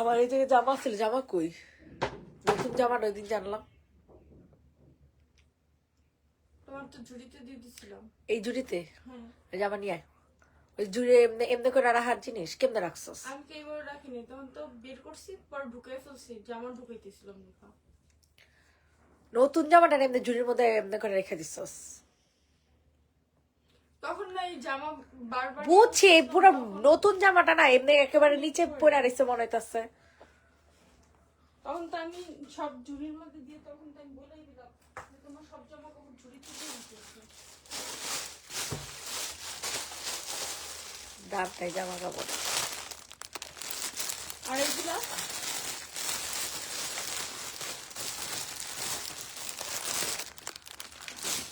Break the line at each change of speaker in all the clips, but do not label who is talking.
আমার এই যে জামা ছিল, জামা কই? নতুন জামা ওই দিন জানলাম এই জুড়িতে জামা নিয়ে আয়। ওই জুড়ে এমনি এমনি করে রাখার জিনিস কেমনে রাখছস?
আমি তো এইবার রাখিনি, তখন তো বের করছি, পর ঢুকাই ফেলছি, জামা ঢুকাইতেছিলাম।
নতুন জামাটা এমনি জুড়ির মধ্যে এমনি করে রেখে দিছস?
তখন না এই জামা বারবার
বুঝছি, পুরো নতুন জামাটা না এমনি একেবারে নিচে পড়ে রয়েছে মনে হইতাছে।
তখন তো আমি সব ঝুড়ির মধ্যে দিয়ে তখন তো আমি বলেই দিলাম যে তোমার সব জামা কাপড় ঝুড়ি থেকে নিতেছে।
দাম তাই জামা কাপড়।
আর এইগুলা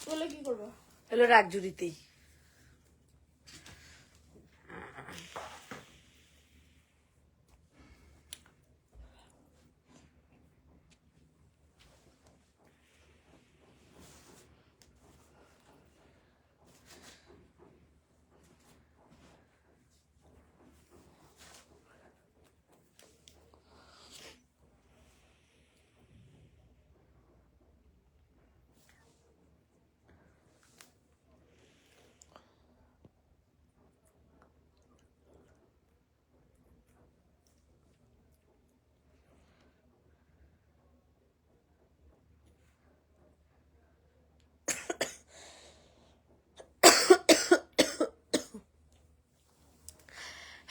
বলে কি করবো?
এগুলো রাখ জুড়িতেই।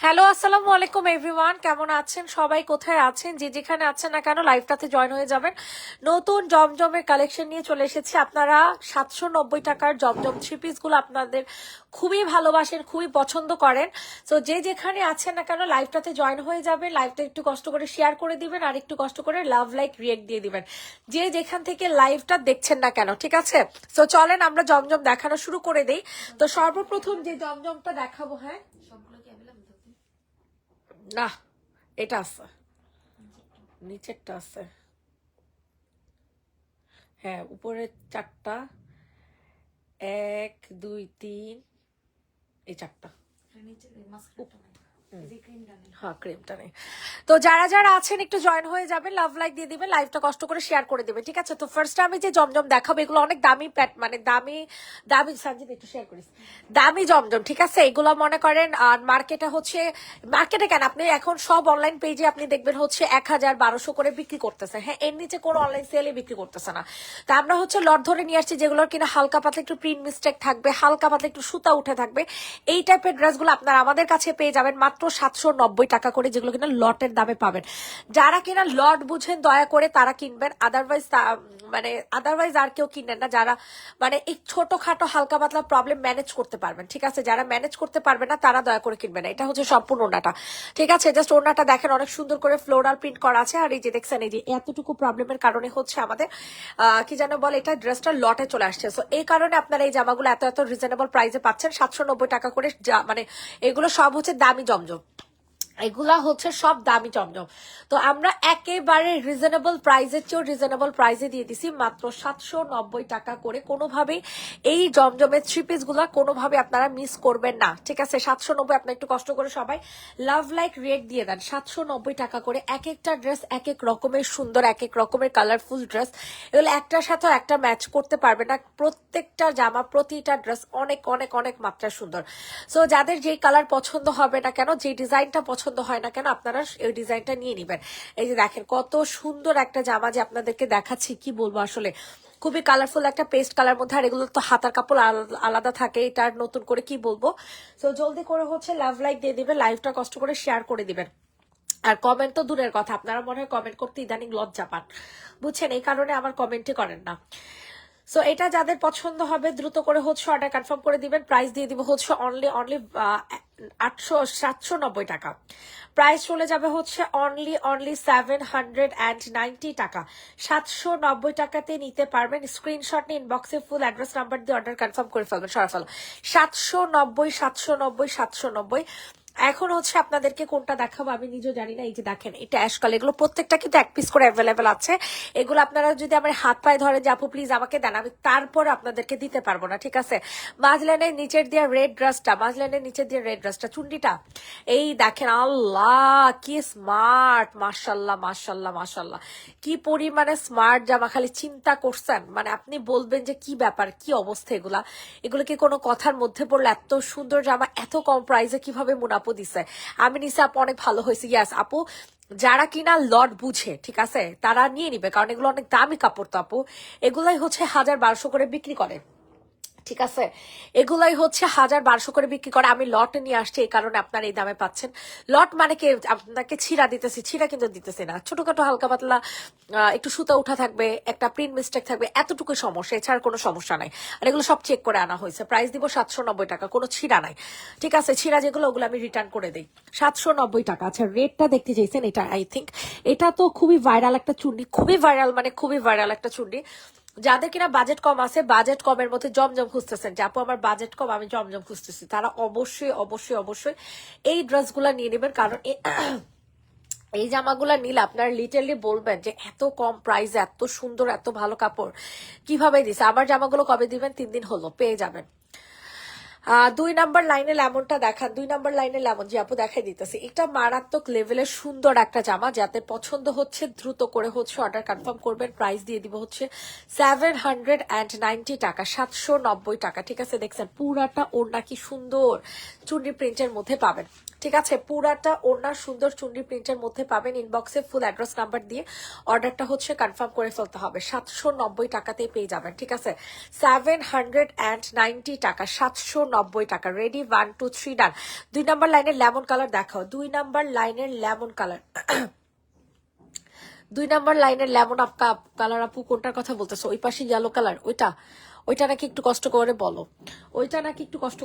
হ্যালো, আসসালামু আলাইকুম এভরিওয়ান, কেমন আছেন সবাই? কোথায় আছেন? যে যেখানে আছেন না কেন লাইভটাতে জয়েন হয়ে যাবেন। নতুন জমজমের কালেকশন নিয়ে চলে এসেছি। আপনারা 790 টাকার জমজম থ্রি পিস গুলো আপনাদের খুবই ভালোবাসেন, খুবই পছন্দ করেন। তো যে যেখানে আছেন না কেন লাইভটাতে জয়েন হয়ে যাবেন। লাইভটা একটু কষ্ট করে শেয়ার করে দিবেন আর একটু কষ্ট করে লাভ লাইক রিয়েক্ট দিয়ে দিবেন, যে যেখান থেকে লাইভটা দেখছেন না কেন, ঠিক আছে? তো চলেন আমরা জমজম দেখানো শুরু করে দেই। তো সর্বপ্রথম যে জমজমটা দেখাবো, হ্যাঁ না এটা আছে, নিচেরটা আছে, হ্যাঁ উপরে 4টা, 1 2 3, এই 4টা। হ্যাঁ ক্রিমটা নেই। তো যারা যারা আছেন একটু জয়েন হয়ে যাবেন, লাভ লাইক দিয়ে দিবেন, লাইভটা কষ্ট করে শেয়ার করে দিবেন, ঠিক আছে? তো ফার্স্ট আমি যে জমজম দেখাবো এগুলো অনেক দামি প্যাট, মানে দামি দামি সানজিদ একটু শেয়ার করিস, দামি জমজম, ঠিক আছে? এগুলো মনে করেন আর মার্কেটে হচ্ছে, মার্কেটে কেন আপনি এখন সব অনলাইন পেজে আপনি দেখবেন হচ্ছে 1000-1200 করে বিক্রি করতেছে। হ্যাঁ, এর নিচে কোনো অনলাইন সেলে বিক্রি করতেছে না। তা আমরা হচ্ছে লট ধরে নিয়ে আসছি যেগুলোর কিনা হালকা পাতলা একটু প্রিন্ট মিস্টেক থাকবে, হালকা পাতলা একটু সুতা উঠে থাকবে। এই টাইপের ড্রেসগুলো আপনারা আমাদের কাছে পেয়ে যাবেন মাত্র 790 টাকা করে, যেগুলো কিনা লটের দামে পাবেন। যারা কিনা লট বুঝেন দয়া করে তারা কিনবেন, আদারওয়াইজ আর কেউ কিনেন না। যারা মানে এই ছোটখাটো হালকা পাতলা প্রবলেম ম্যানেজ করতে পারবেন, ঠিক আছে? যারা ম্যানেজ করতে পারবে না তারা দয়া করে কিনবেন না। এটা হচ্ছে সম্পূর্ণ ওড়নাটা, ঠিক আছে? জাস্ট ওড়নাটা দেখেন অনেক সুন্দর করে ফ্লোরাল প্রিন্ট করা আছে। আর এই যে দেখছেন এই যে এতটুকু প্রবলেমের কারণে হচ্ছে আমাদের কি যেন বলে, এটা ড্রেসটা লটে চলে আসছে। সো এই কারণে আপনারা এই জামাগুলো এত এত রিজনেবল প্রাইসে পাচ্ছেন, 790 টাকা করে। মানে এগুলো সব হচ্ছে দামি জমজম, এগুলা হচ্ছে সব দামি জমজম। তো আমরা একেবারে রিজনেবল প্রাইসের চেয়েও রিজনেবল প্রাইসে দিয়ে দিছি মাত্র 790 টাকা করে। কোনোভাবেই এই জমজমের থ্রি পিস গুলা কোনোভাবে আপনারা মিস করবেন না, ঠিক আছে? 790, আপনার একটু কষ্ট করে সবাই লাভ লাইক রিয়েক্ট দিয়ে দেন। 790 টাকা করে। এক একটা ড্রেস এক এক রকমের সুন্দর, এক এক রকমের কালারফুল ড্রেস। এগুলো একটার সাথে একটা ম্যাচ করতে পারবে না। প্রত্যেকটা জামা, প্রতিটা ড্রেস অনেক অনেক অনেক মাত্রায় সুন্দর। সো যাদের যেই কালার পছন্দ হবে না কেন, যে ডিজাইনটা পছন্দ হয় না কেন, আপনারা এই ডিজাইনটা নিয়ে নিবেন। এই যে দেখেন কত সুন্দর একটা জামা যে আপনাদেরকে দেখাচ্ছি, কি বলবো আসলে, খুবই কালারফুল একটা পেস্ট কালার মধ্যে। আর এগুলো তো হাতার কাপড় আলাদা থাকে, এটা নতুন করে কি বলবো। সো জলদি করে হচ্ছে লাভ লাইক দিয়ে দিবেন, লাইভটা কষ্ট করে শেয়ার করে দিবেন। আর কমেন্ট তো দূরের কথা, আপনারা মনে হয় কমেন্ট করতে ইদানিং লজ্জা পান, বুঝছেন? এই কারণে আমার কমেন্টই করেন না। সো এটা যাদের পছন্দ হবে দ্রুত করে হচ্ছে অর্ডার কনফার্ম করে দিবেন। প্রাইস দিয়ে দিব হচ্ছে অনলি 790 টাকা। প্রাইস চলে যাবে হচ্ছে অনলি 790 টাকা। 790 টাকাতে নিতে পারবেন। স্ক্রিনশট নিয়ে ইনবক্সে ফুল অ্যাড্রেস নাম্বার দিয়ে অর্ডার কনফার্ম করে ফেলবেন। সরাফল 790। এখন হচ্ছে আপনাদেরকে কোনটা দেখাবো আমি নিজেও জানি না। এই যে দেখেন এটা অ্যাশ কালার, এগুলো প্রত্যেকটা কিন্তু এক পিস করে অ্যাভেলেবেল আছে। এগুলো আপনারা যদি আমার হাত পায়ে ধরে যে আপু প্লিজ আমাকে দেন, আমি তারপর আপনাদেরকে দিতে পারবো না, ঠিক আছে। মাঝলাইনের নিচের দিয়ে রেড ড্রেসটা চুন্ডিটা এই দেখেন, আল্লাহ কি স্মার্ট, মাশাল্লাহ মাশাল্লাহ মাশাল্লাহ, কি পরিমাণে স্মার্ট জামা, খালি চিন্তা করছেন মানে আপনি বলবেন যে কি ব্যাপার, কি অবস্থা, এগুলো কি কোনো কথার মধ্যে পড়লো? এত সুন্দর জামা এত কম প্রাইসে কিভাবে মুনাপু দিছে। আমি নিচে আপু অনেক ভালো হয়েছে। ইয়াস আপু, যারা কিনা লট বুঝে ঠিক আছে তারা নিয়ে নিবে, কারণ এগুলো অনেক দামি কাপড় তো আপু। এগুলাই হচ্ছে 1000-1200 করে বিক্রি করে, ঠিক আছে। এগুলাই হচ্ছে 1000-1200 করে বিক্রি করে। আমি লট নিয়ে আসছি এই কারণে আপনারা এই দামে পাচ্ছেন। লট মানে কি আপনাকে ছিঁড়া দিতেছি, ছিঁড়া কিন্তু দিতেছি না, ছোটখাটো হালকা পাতলা একটু সুতা উঠা থাকবে, একটা প্রিন্ট মিস্টেক থাকবে, এতটুকু সমস্যা, এছাড়া কোনো সমস্যা নাই। আর এগুলো সব চেক করে আনা হয়েছে। প্রাইস দিব 790 টাকা, কোনো ছিঁড়া নাই, ঠিক আছে। ছিঁড়া যেগুলো ওগুলো আমি রিটার্ন করে দিই। 790 টাকা। আচ্ছা রেটটা দেখতে চাইছেন, এটা আই থিঙ্ক এটা তো খুবই ভাইরাল একটা চুন্ডি, খুবই ভাইরাল একটা চুন্ডি। যাদের কিনা বাজেট কম আছে, বাজেট কমের মধ্যে জমজম খুঁজতেছেন যে আপু আমার বাজেট কম আমি জমজম খুঁজতেছি, তারা অবশ্যই এই ড্রেসগুলা নিয়ে নেবেন। কারণ এই জামাগুলা নিলে আপনারা লিটারলি বলবেন যে এত কম প্রাইসে এত সুন্দর এত ভালো কাপড় কিভাবে দিছে। আমার জামাগুলো কবে দিবেন? 3 দিন হলো, পেয়ে যাবেন। 2 নাম্বার লাইনে লেমনটা দেখান। 2 নাম্বার লাইনে লেমন, যে আপু দেখাই দিতেছে। এটা মারাত্মক লেভেলের সুন্দর একটা জামা, যাতে পছন্দ হচ্ছে দ্রুত করে হচ্ছে অর্ডার কনফার্ম করবেন। প্রাইস দিয়ে দিব হচ্ছে 790 টাকা, 790 টাকা, ঠিক আছে। দেখছেন পুরাটা ওড়না কি সুন্দর চুন্ডি প্রিন্টের মধ্যে পাবেন, ঠিক আছে। পুরাটা ওড়না সুন্দর চুন্ডি প্রিন্টের মধ্যে পাবেন। ইনবক্সে ফুল অ্যাড্রেস নাম্বার দিয়ে অর্ডারটা হচ্ছে কনফার্ম করে ফেলতে হবে। 790 টাকাতেই পেয়ে যাবেন, ঠিক আছে। 790 টাকা, 790 টাকা। রেডি, 1 2 3 ডান। 2 নাম্বার লাইনের লেমন কালার দেখাও। 2 নাম্বার লাইনের লেমন কালার 2 নাম্বার লাইনের লেমন কালার আপু কোনটার কথা বলতেছো? ওই পাশে ইয়েলো কালার, ওইটা নাকি একটু কষ্ট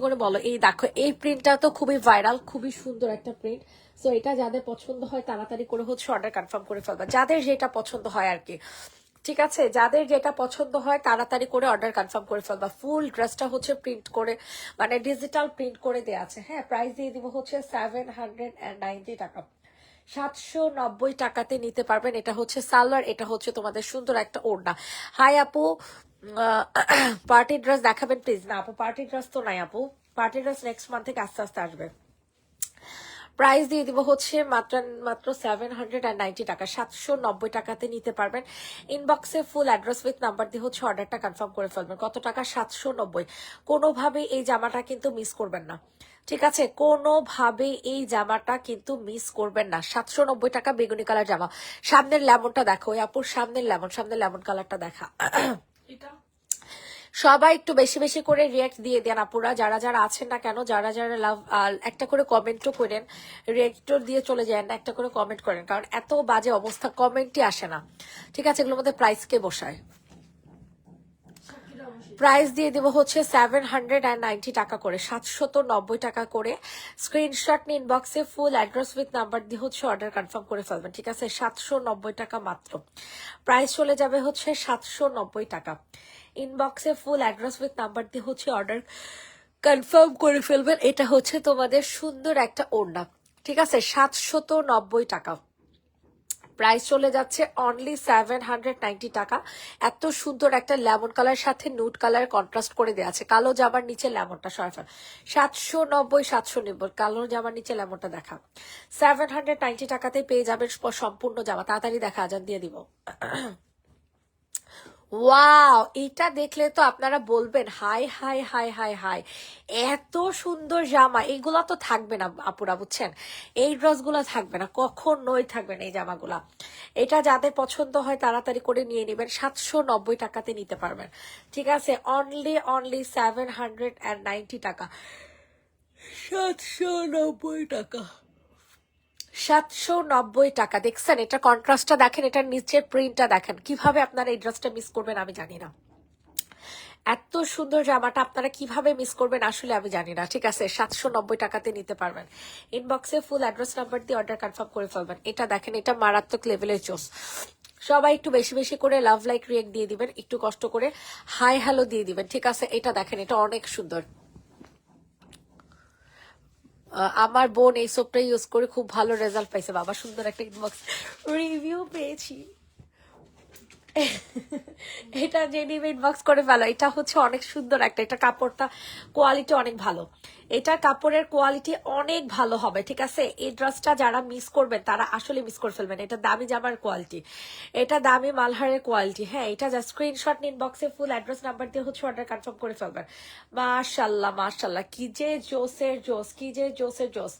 করে বলো, এই দেখো এই প্রিন্টটা তো খুবই ভাইরাল, খুবই সুন্দর একটা প্রিন্ট। সো এটা যাদের পছন্দ হয় তাড়াতাড়ি করে হচ্ছে অর্ডার কনফার্ম করে ফেলবা, যাদের যেটা পছন্দ হয় আর কি, ঠিক আছে। যাদের যেটা পছন্দ হয় তাড়াতাড়ি করে অর্ডার কনফার্ম করে ফেলবা। ফুল ড্রেসটা হচ্ছে প্রিন্ট করে মানে ডিজিটাল প্রিন্ট করে দেওয়া আছে। হ্যাঁ, প্রাইস দিয়ে দিব হচ্ছে 790 টাকা। 790 টাকাতে নিতে পারবেন। এটা হচ্ছে সালোয়ার, এটা হচ্ছে তোমাদের সুন্দর একটা ওড়না। হাই আপু, পার্টি ড্রেস দেখাবেন প্লিজ? না আপু পার্টি ড্রেস তো নাই আপু, পার্টি ড্রেস নেক্সট মান্থ থেকে আস্তে আস্তে আসবে। প্রাইস দিয়ে দিব হচ্ছে মাত্র 790 টাকা, 790 টাকাতে নিতে পারবেন। ইনবক্সে ফুল অ্যাড্রেস উইথ নাম্বার দিয়ে হচ্ছে অর্ডারটা কনফার্ম করে ফেলবেন। কত টাকা? 790। কোনোভাবে এই জামাটা কিন্তু মিস করবেন না, ঠিক আছে। কোনোভাবে এই জামাটা কিন্তু মিস করবেন না। 790 টাকা, বেগুনি কালার জামা। সামনের লেমনটা দেখো ওই আপুর, সামনের লেমন কালারটা দেখা।
এটা
সবাই একটু বেশি বেশি করে রিয়াক্ট দিয়ে দেন আপুরা, যারা যারা আছেন না কেন, যারা যারা লাভ, একটা করে কমেন্টও করেন, রিয়াক্টর দিয়ে চলে যায় না, একটা করে কমেন্ট করেন, কারণ এত বাজে অবস্থা কমেন্টই আসে না, ঠিক আছে। এগুলোর মধ্যে প্রাইস কে বসায়? প্রাইস দিয়ে দেবো হচ্ছে 790 টাকা করে, 790 টাকা করে। স্ক্রিনশট নিয়ে ইনবক্সে ফুল অ্যাড্রেস উইথ নাম্বার দিয়ে হচ্ছে অর্ডার কনফার্ম করে ফেলবেন, ঠিক আছে। 790 টাকা মাত্র। প্রাইস চলে যাবে হচ্ছে 790 টাকা। ইনবক্সে ফুল অ্যাড্রেস উইথ নাম্বার দিয়ে হচ্ছে অর্ডার কনফার্ম করে ফেলবেন। এটা হচ্ছে তোমাদের সুন্দর একটা ওড়না, ঠিক আছে। 790 টাকা। প্রাইস চলে যাচ্ছে অনলি 790 টাকা। এত সুন্দর একটা লেমন কালার সাথে নুড কালার কন্ট্রাস্ট করে দেওয়া আছে। কালো জামার নিচে লেমনটা, সরফার 790 কালো জামার নিচে লেমনটা দেখা। 790 টাকাতে পেয়ে যাবেন সম্পূর্ণ জামা। তাড়াতাড়ি দেখা, আজান দিয়ে দিব। ওয়াও, এটা দেখলে তো আপনারা বলবেন high high high high high, এত সুন্দর জামা। এইগুলা তো থাকবে না আপুরা, বুঝছেন, এই ড্রেসগুলা থাকবে না, কখনোই থাকবে না এই জামাগুলা। এটা যাদের পছন্দ হয় তাড়াতাড়ি করে নিয়ে নেবেন। 790 টাকাতে নিতে পারবেন, ঠিক আছে। অনলি 790 টাকা, 790 টাকা, 790 টাকা। দেখছেন এটা কন্ট্রাস্টটা দেখেন, এটার নিচের প্রিন্টটা দেখেন, কিভাবে আপনারা এই ড্রেসটা মিস করবেন আমি জানি না। এত সুন্দর জামাটা আপনারা কিভাবে মিস করবেন আসলে আমি জানি না। ঠিক আছে, 790 টাকাতে নিতে পারবেন। ইনবক্সে ফুল অ্যাড্রেস নাম্বার দিয়ে অর্ডার কনফার্ম করে ফেলবেন। এটা দেখেন, এটা মারাত্মক লেভেলের চোস। সবাই একটু বেশি বেশি করে লাভ লাইক রিয়েক্ট দিয়ে দিবেন, একটু কষ্ট করে হাই হ্যালো দিয়ে দিবেন। ঠিক আছে, এটা দেখেন, এটা অনেক সুন্দর। আমার বোন এই সোপটা ইউজ করে খুব ভালো রেজাল্ট পাইছে বাবা, সুন্দর একটা ইনবক্স রিভিউ পেয়েছি। এটা জেনি ইনবক্স করে ফেলো। এটা হচ্ছে অনেক সুন্দর একটা, এটা কাপড়টা কোয়ালিটি অনেক ভালো, এটা কাপড়ের কোয়ালিটি অনেক ভালো হবে। ঠিক আছে, এই ড্রেসটা যারা মিস করবেন তারা আসলে মিস করে ফেলবেন। এটা দামি জামার কোয়ালিটি, এটা দামি মালহারের কোয়ালিটি। হ্যাঁ, এটা যা স্ক্রিনশট নিন, বক্সে ফুল অ্যাড্রেস নাম্বার দিয়ে হচ্ছে অর্ডার কনফার্ম করে ফেলবেন। মাশাল্লাহ মাশাল্লাহ, কি যে জোসের জোস, কি যে জোসের জোস।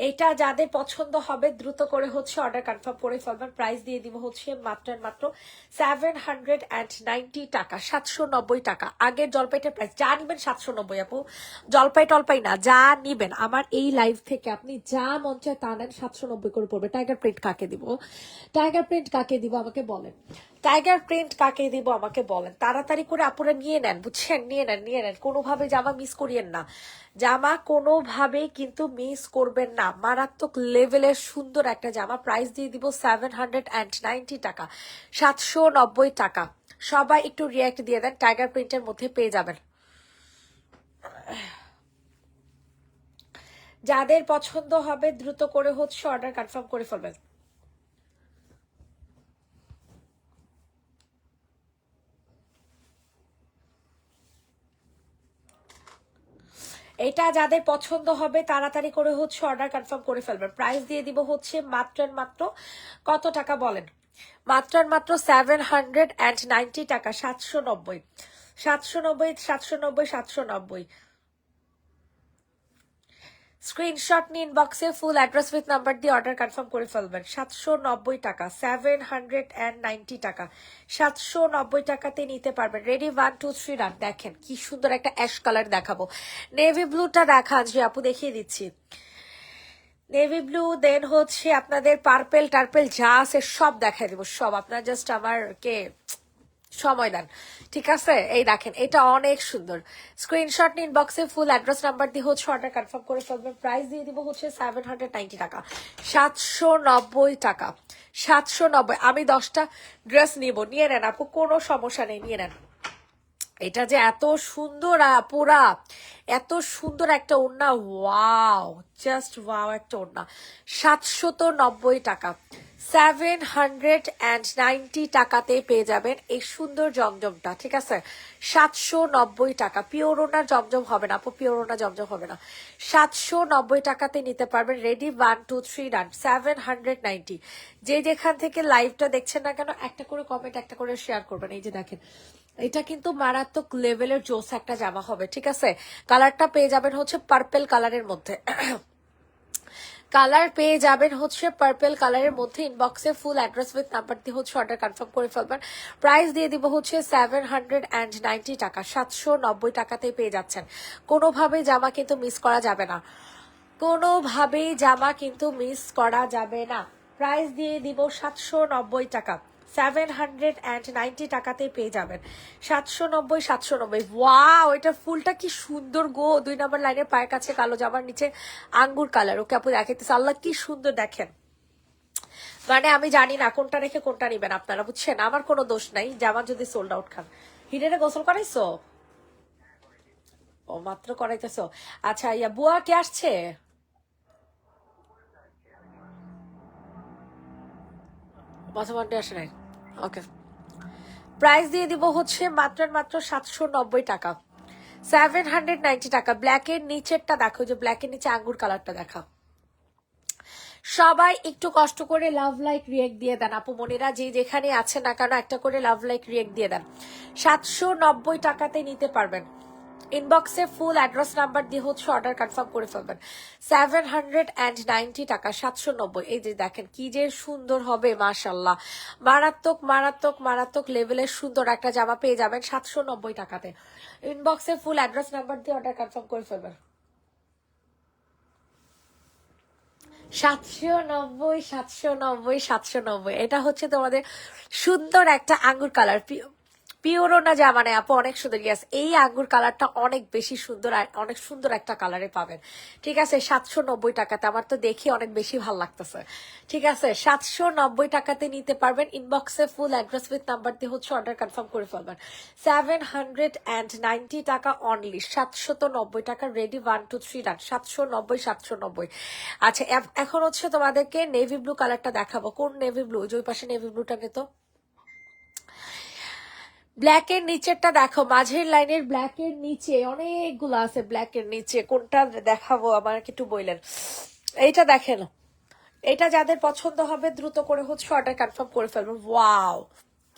এটা যাদের পছন্দ হবে দ্রুত করে হচ্ছে অর্ডার কনফার্ম করে ফেলবেন। প্রাইস দিয়ে দিব হচ্ছে মাত্র 790 টাকা, 790 টাকা। আগের জলপাইটার প্রাইস যা নিবেন 790 আপু, জলপাই টলপাই না, যা নিবেন আমার এই লাইভ থেকে আপনি যা মন চায় তা নেন, 790 করে পড়বে। টাইগার প্রিন্ট কাকে দিব, টাইগার প্রিন্ট কাকে দিব আমাকে বলেন, টাইগার প্রিন্ট কাকে দিব আমাকে বলেন। তাড়াতাড়ি করে আপুরা নিয়ে নেন, বুঝছেন, নিয়ে নেন নিয়ে নেন, কোনোভাবে জামা মিস করিয়েন না, জামা কোনোভাবেই কিন্তু মিস করবেন না। মারাত্মক লেভেলের সুন্দর একটা জামা, প্রাইস দিয়ে দিব 790 টাকা, 790 টাকা। সবাই একটু রিয়াক্ট দিয়ে দেন, টাইগার প্রিন্টের মধ্যে পেয়ে যাবেন। যাদের পছন্দ হবে দ্রুত করে হচ্ছে অর্ডার কনফার্ম করে ফেলবেন। এটা যাদের পছন্দ হবে তাড়াতাড়ি করে হচ্ছে অর্ডার কনফার্ম করে ফেলবেন। প্রাইস দিয়ে দিব হচ্ছে মাত্র কত টাকা বলেন, মাত্র 790 টাকা, 790 790 790 790। স্ক্রিনশট নিন, বক্সে ফুল অ্যাড্রেস উইথ নাম্বার দিয়ে অর্ডার কনফার্ম করে ফেলবেন। 790 টাকা, 790 টাকা, 790 টাকাতে নিতে পারবেন। Ready, 1 2 3 run. দেখেন কি সুন্দর একটা অ্যাশ কালার দেখাবো, নেভি ব্লুটা দেখান যে আপু, দেখিয়ে দিচ্ছি। নেভি ব্লু, দেন হচ্ছে আপনাদের পার্পেল টার্পেল যা আছে সব দেখাই দিব, সব। আপনার জাস্ট আমারকে সময় দেন, ঠিক আছে। এই দেখেন, এটা অনেক সুন্দর। স্ক্রিনশট নিন, বক্সে ফুল অ্যাড্রেস নাম্বার দিয়ে হচ্ছে অর্ডার কনফার্ম করে ফেলবেন। প্রাইস দিয়ে দিব হচ্ছে 790 টাকা, 790 টাকা, 790। আমি 10টা ড্রেস নিব, নিয়ে নেন আপু, কোনো সমস্যা নেই, নিয়ে নেন। এটা যে এত সুন্দর পুরা, এত সুন্দর একটা ওড়না, ওয়াও, জাস্ট ওয়াও একটা ওড়না। 790 টাকা, 790 টাকাতে পেয়ে যাবেন এই সুন্দর জমজমটা। ঠিক আছে, 790 টাকা। পিওর ওড়না জমজম হবে না আপু, পিওর ওড়না জমজম হবে না। 790 টাকাতে নিতে পারবেন। Ready, 1 2 3 run. 790। যে যেখান থেকে লাইভটা দেখছেন না কেন, একটা করে কমেন্ট, একটা করে শেয়ার করবেন। এই যে দেখেন, এটা কিন্তু মারাত্মক লেভেলের জোস একটা জামা হবে। ঠিক আছে, কালারটা পেয়ে যাবেন হচ্ছে পার্পেল কালারের মধ্যে, কালার পেয়ে যাবেন হচ্ছে পার্পেল কালারের মধ্যে। ইনবক্সে ফুল অ্যাড্রেস উইথ নাম্বার দিয়ে হচ্ছে অর্ডার কনফার্ম করে ফেলবেন। প্রাইস দিয়ে দিব হচ্ছে 790 টাকা, 790 টাকাতেই পেয়ে যাচ্ছেন। কোনোভাবেই জামা কিন্তু মিস করা যাবে না, কোনোভাবেই জামা কিন্তু মিস করা যাবে না। প্রাইস দিয়ে দিব 790 টাকা, 790 টাকাতে পেয়ে যাবেন। 790 790। ওয়াও, এটা ফুলটা কি সুন্দর গো। 2 নম্বর লাইনের পায়ের কাছে কালো জামার নিচে আঙ্গুর কালার। ওকে আপু দেখাইতেছে, আল্লাহ কি সুন্দর দেখেন। মানে আমি জানি না কোনটা রেখে কোনটা নিবেন আপনারা, বুঝছেন, আমার কোনো দোষ নাই, জামা যদি সোল্ড আউট খান। হিডেনে গোসল করাইছো? ও মাত্র করাইতেছো। আচ্ছা, ইয়া বুয়া কে আসছে? মাঝে আসে নাই। ওকে, প্রাইস দিয়ে দিব হচ্ছে মাত্র 790 টাকা, 790 টাকা। ব্ল্যাকের নিচেরটা দেখো, যে ব্ল্যাকের নিচে আঙ্গুর কালারটা দেখা। সবাই একটু কষ্ট করে লাভ লাইক রিয়েক্ট দিয়ে দেন আপু মনিরা, যে যেখানে আছে না কেন একটা করে লাভ লাইক রিয়েক্ট দিয়ে দেন। 790 টাকাতে নিতে পারবেন। ইনবক্সে ফুল অ্যাড্রেস নাম্বার দিয়ে হচ্ছে অর্ডার কনফার্ম করে ফেলবেন। 790 টাকা, 790। এই যে দেখেন কি যে সুন্দর হবে, মাশাল্লাহ, মারাত্মক মারাত্মক মারাত্মক লেভেলের সুন্দর একটা জামা পেয়ে যাবেন 790 টাকাতে। ইনবক্সে ফুল অ্যাড্রেস নাম্বার দিয়ে অর্ডার কনফার্ম করে ফেলবেন। 790, 790, 790। এটা হচ্ছে তোমাদের সুন্দর একটা আঙ্গুর কালার, পিওরও না যা মানে আপু অনেক সুন্দর। ইয়াস, এই আঙ্গুর কালারটা অনেক বেশি সুন্দর আর অনেক সুন্দর একটা কালারে পাবেন। ঠিক আছে, 790 টাকাতে। আমার তো দেখি অনেক বেশি ভালো লাগতেছে। ঠিক আছে, 790 টাকাতে নিতে পারবেন। ইনবক্সে ফুল অ্যাড্রেস উইথ নাম্বার দিয়ে হচ্ছে অর্ডার কনফার্ম করে ফেলবেন। 790 টাকা অনলি, 790 টাকা রেডি। 1 2 3 রান। 790, 790। আচ্ছা, এখন হচ্ছে তোমাদেরকে নেভি ব্লু কালারটা দেখাবো। কোন নেভি ব্লু? যে ওই পাশে নেভি ব্লুটা নিত। ব্ল্যাক এর নিচেরটা দেখো, মাঝের লাইনের ব্ল্যাক এর নিচে অনেকগুলো আছে। ব্ল্যাক এর নিচে কোনটা দেখাবো আমাকে একটু বললেন। এইটা দেখেন, এটা যাদের পছন্দ হবে দ্রুত করে হচ্ছে অর্ডার কনফার্ম করে ফেলবেন। ওয়াও,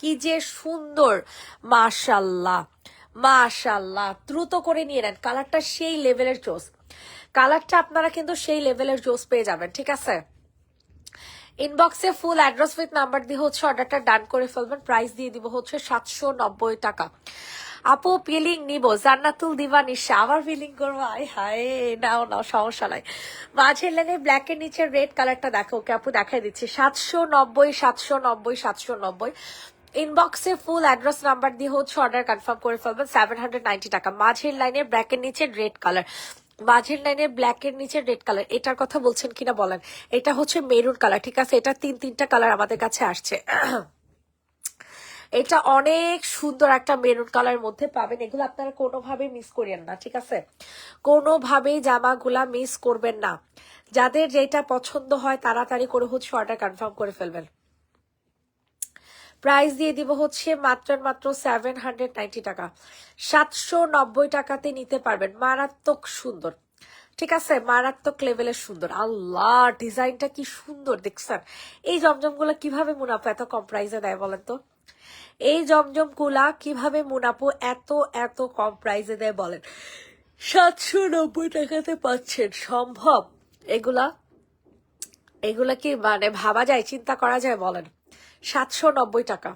কি যে সুন্দর, মাশাল্লাহ মাশাল্লাহ। দ্রুত করে নিয়ে নেন, কালারটা সেই লেভেলের জোস। কালারটা আপনারা কিন্তু সেই লেভেলের জোস পেয়ে যাবেন। ঠিক আছে, ইনবক্সে ফুল অ্যাড্রেস উইথ নাম্বার দিয়ে হচ্ছে অর্ডারটা ডান করে ফেলবেন। প্রাইস দিয়ে দিব হচ্ছে 790 টাকা। আপু পিলিং নিবো, জান্নাতুল দিবা নিশা। আবার পিলিং করবো? আয় হায়, নাও নাও, সমস্যা নাই। মাঝের লাইনে ব্ল্যাক এর নিচে রেড কালারটা দেখো। ওকে আপু দেখাই দিচ্ছি। 790, 790, 790। ইনবক্সে ফুল অ্যাড্রেস নাম্বার দিয়ে হচ্ছে অর্ডার কনফার্ম করে ফেলবেন। 790 টাকা। মাঝের লাইনে ব্ল্যাক এর নিচে রেড কালার, মাঝের লাইনের ব্ল্যাক এর নিচে রেড কালার। এটার কথা বলছেন কিনা বলেন। এটা হচ্ছে মেরুন কালার। ঠিক আছে, এটা তিনটা কালার আমাদের কাছে আসছে। এটা অনেক সুন্দর একটা মেরুন কালার মধ্যে পাবেন। এগুলো আপনারা কোনোভাবে মিস করিয়েন না। ঠিক আছে, কোনোভাবেই জামাগুলা মিস করবেন না। যাদের যেটা পছন্দ হয় তাড়াতাড়ি করে হচ্ছে অর্ডার কনফার্ম করে ফেলবেন। প্রাইস দিয়ে দিব হচ্ছে মাত্র 790 টাকা। 790 টাকাতে নিতে পারবেন। মারাত্মক সুন্দর। ঠিক আছে, মারাত্মক লেভেলের সুন্দর। আল্লাহ, ডিজাইনটা কি সুন্দর দেখছেন। এই জমজম গুলা কিভাবে মুনাফা এত কম প্রাইসে দেয় বলেন তো? এই জমজম গুলা কিভাবে মুনাফা এত এত কম প্রাইসে দেয় বলেন? 790 টাকাতে পাচ্ছেন, সম্ভব? এগুলা এগুলা কি মানে ভাবা যায়, চিন্তা করা যায় বলেন? 790 টাকা।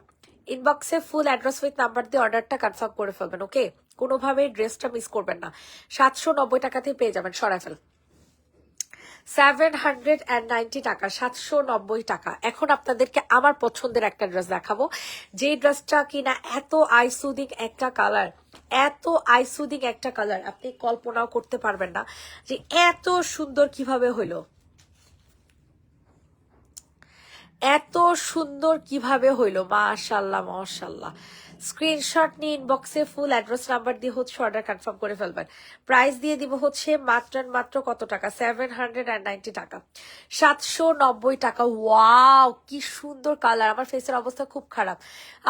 ইনবক্সে ফুল অ্যাড্রেস উইথ নাম্বার দিয়ে অর্ডারটা কনফার্ম করে ফেলবেন। ওকে, কোনোভাবে ড্রেসটা মিস করবেন না। 790 টাকাতে পেয়ে যাবেন। সরাই ফেল। 790 টাকা, 790 টাকা। এখন আপনাদেরকে আমার পছন্দের একটা ড্রেস দেখাবো, যে ড্রেসটা কিনা এত আইসুদিং একটা কালার, এত আইসুদিং একটা কালার, আপনি কল্পনাও করতে পারবেন না যে এত সুন্দর কিভাবে হইলো, এত সুন্দর কিভাবে হইলো। মাশাল্লাহ মাশাল্লাহ। স্ক্রিনশট নিয়ে ইনবক্সে ফুল অ্যাড্রেস নাম্বার দিয়ে হচ্ছে অর্ডার কনফার্ম করে ফেলবেন। প্রাইস দিয়ে দিব হচ্ছে মাত্র কত টাকা? 790 টাকা, 790 টাকা। ওয়াও, কি সুন্দর কালার। আমার ফেসের অবস্থা খুব খারাপ।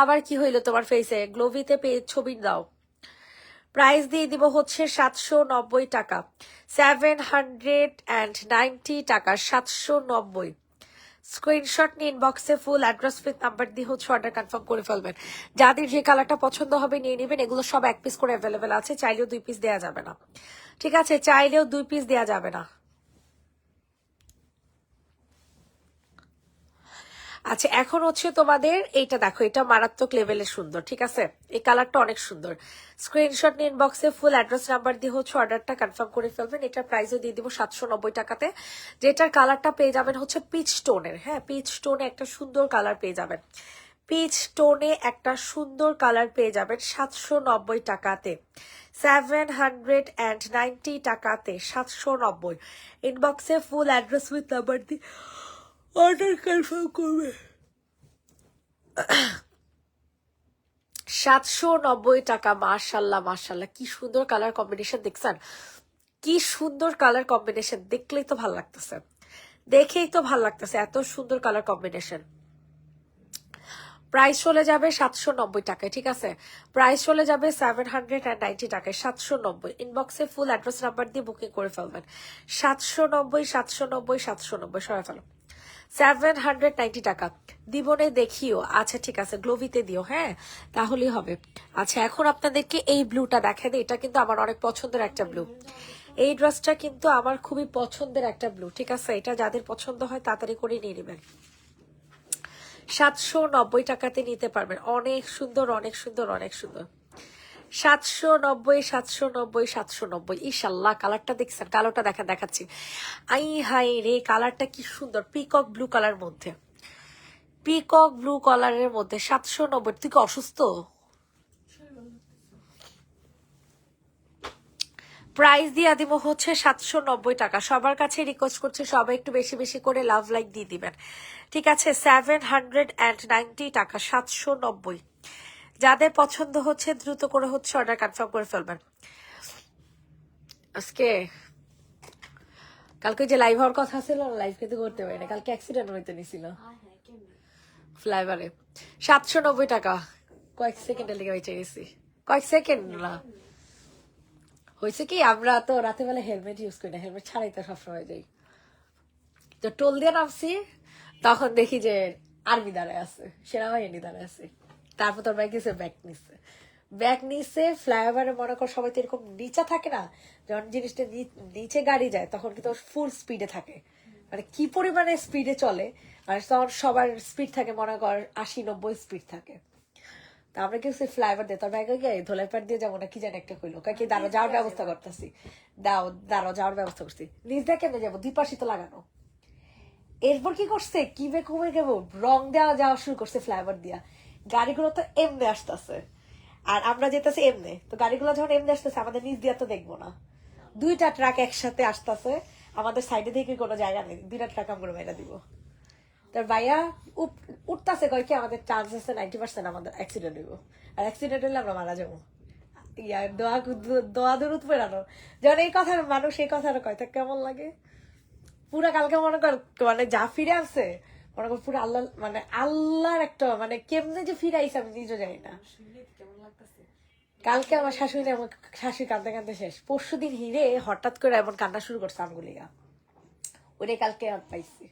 আবার কি হইলো তোমার ফেসে? গ্লোভিতে ছবি দাও। প্রাইস দিয়ে দিব হচ্ছে 790 টাকা, 790 টাকা, 790। স্ক্রিনশট নিয়ে ইনবক্সে ফুল অ্যাড্রেস উইথ নাম্বার দিয়ে হচ্ছে অর্ডার কনফার্ম করে ফেলবেন। যাদের যে কালারটা পছন্দ হবে নিয়ে নেবেন। এগুলো সব 1 পিস করে অ্যাভেলেবেল আছে, চাইলেও 2 পিস দেওয়া যাবে না। ঠিক আছে, চাইলেও 2 পিস দেওয়া যাবে না। আচ্ছা, এখন হচ্ছে তোমাদের এইটা দেখো, এটা মারাত্মক লেভেলের সুন্দর। ঠিক আছে, এই কালারটা অনেক সুন্দর। স্ক্রিনশট নিয়ে ইনবক্সে ফুল অ্যাড্রেস নাম্বার দিয়ে হচ্ছে অর্ডারটা কনফার্ম করে ফেলবেন। এটার প্রাইসও দিয়ে দিব 790 টাকাতে। যেটার কালারটা পেয়ে যাবেন হচ্ছে পিচ টোনের। হ্যাঁ, পিচ টোনে একটা সুন্দর কালার পেয়ে যাবেন। পিচ টোনে একটা সুন্দর কালার পেয়ে যাবেন 790 টাকাতে। 790 টাকাতে 790। ইনবক্সে ফুল অ্যাড্রেস উইথ নাম্বার দিয়ে অর্ডার কনফার্ম করবে। 790 টাকা। মাশাল্লাহ মাশাল্লাহ, কি সুন্দর কালার কম্বিনেশন দেখছেন? কি সুন্দর কালার কম্বিনেশন, দেখলেই তো ভাল লাগতেছে, দেখেই তো ভাল লাগতেছে, এত সুন্দর কালার কম্বিনেশন। প্রাইস চলে যাবে 790 টাকায়। ঠিক আছে, প্রাইস চলে যাবে 790 টাকায়। 790। ইনবক্সে ফুল অ্যাড্রেস নাম্বার দিয়ে বুকিং করে ফেলবেন। 790, 790, 790। সরাই ফেলো। 790 টাকা। দিবনে দেখিও। আচ্ছা ঠিক আছে, গ্লোভিতে দিও। হ্যাঁ, তাহলেই হবে। আচ্ছা, এখন আপনাদেরকে এই ব্লুটা দেখেন। এটা কিন্তু আমার অনেক পছন্দের একটা ব্লু। এই ড্রেসটা কিন্তু আমার খুবই পছন্দের একটা ব্লু। ঠিক আছে, এটা যাদের পছন্দ হয় তাড়াতাড়ি করে নিয়ে নেবেন। 790 টাকাতে নিতে পারবেন। অনেক সুন্দর অনেক সুন্দর অনেক সুন্দর। 790, 790, 790। ইনশাল্লাহ কালারটা দেখছেন, কালোটা দেখাচ্ছি। আই হাই রে, কালারটা কি সুন্দর, পিকক ব্লু কালার মধ্যে, পিকক ব্লু কালারের মধ্যে 790। তুই কি অসুস্থ? প্রাইস দিয়ে দিব হচ্ছে 790 টাকা। সবার কাছে রিকোয়েস্ট করছে সবাই একটু বেশি বেশি করে লাভ লাইক দিয়ে দিবেন, ঠিক আছে? 790 টাকা, 790। যাদের পছন্দ হচ্ছে দ্রুত করে হচ্ছে অর্ডার কনফার্ম করে ফেলবেন। আজকে কালকে যে লাইভ হওয়ার কথা ছিল, লাইভ কিন্তু করতে পারি না, কালকে অ্যাক্সিডেন্ট হইতে নিছিল ফ্লাইওভারে। 790 টাকা, কয়েক সেকেন্ডের লেগে বেঁচে গেছি, কয়েক সেকেন্ড না। হয়েছে কি, আমরা তো রাতে বেলা হেলমেট ইউজ করি না, হেলমেট ছাড়াই তো সবসময় যাই। তো টোল দিয়ে নামছি, তখন দেখি যে আর্মি দাঁড়ায় আছে, সেনাবাহিনী দাঁড়ায় আছে। তারপর তোর ভাই কিছু ব্যাগ নিচ্ছে ফ্লাইওভারে। মনে কর সবাই তো এরকম নিচে থাকে না, যখন জিনিসটা নিচে গাড়ি যায় তখন কিন্তু ফুল স্পিডে থাকে, মানে কি পরিমাণে স্পিডে চলে, মানে তখন সবার স্পিড থাকে মনে কর 80-90 স্পিড থাকে। তা আমরা কিছু ফ্লাইওভার দিয়ে তোর ব্যাগে গিয়ে ধোলাইপাট দিয়ে যাবো না, কি জানি একটা কইলো, কাকি দাঁড়ো যাওয়ার ব্যবস্থা করতেছি, দাঁড়ো যাওয়ার ব্যবস্থা করছি। নিচ দিয়ে কেমনে যাবো, দুই পাশে তো লাগানো। এরপর কি করছে, কি বেকুমে গেবো, রং যাওয়া শুরু করছে ফ্লাইওভার দিয়া। গাড়িগুলো তো এমনি আসতেছে আর আমরা যেতেছি এমনি, তো গাড়িগুলো যখন এমনি আসতেছে আমাদের নিচ দিয়া তো দেখবো না। দুইটা ট্রাক একসাথে আসতেছে, আমাদের সাইডে থেকে কোনো জায়গা নেই, দুইটা ট্রাক আমরা মেরা দিব। তোর ভাইয়া উঠতেছে, কয় কি আমাদের চান্স আছে 90% আমাদের অ্যাক্সিডেন্ট হইব, আর অ্যাক্সিডেন্ট হইলে আমরা মারা যাবো। ইয়ার দোয়া দূরত পেরানো, যখন এই কথা মানুষ এই কথাটা কয় তা কেমন লাগে। পুরা কালকে মনে কর মানে যা ফিরে আসছে, মনে কর পুরো আল্লাহ, মানে আল্লাহর একটা মানে কেমনে যে ফিরে আইসে আমি নিজেও জানি না। কালকে আমার শাশুড়ি কান্দতে কান্দতে শেষ। পরশুদিন হিরে হঠাৎ করে এমন কান্না শুরু করছে আমগুলিগা, ওটাই কালকে পাইছি।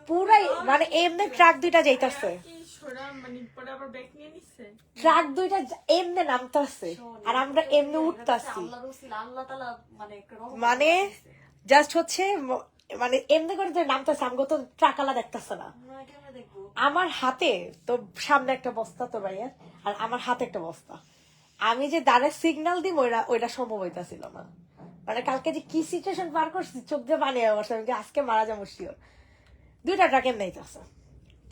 পুরাই মানে এমনি ট্রাক দুইটা যাইতেছে, ট্রাক দুইটা এমনি নামতেছে আর আমরা এমনি উঠতেছি, মানে জাস্ট হচ্ছে মানে এমনি করে নামতেছে, আমাকে তো ট্রাকালা দেখতেছে না। আমার হাতে তো সামনে একটা বস্তা তো ভাইয়া, আর আমার হাতে একটা বস্তা, আমি যে দাঁড়ায় সিগন্যাল দিব ওইটা সম্ভব হইতাছিল না। মানে কালকে যে কি সিচুয়েশন পার করছি, চোখ দিয়ে বানিয়ে বসে আজকে মারা যাবো শিওর। দুইটা ট্রাক এমনি আছে,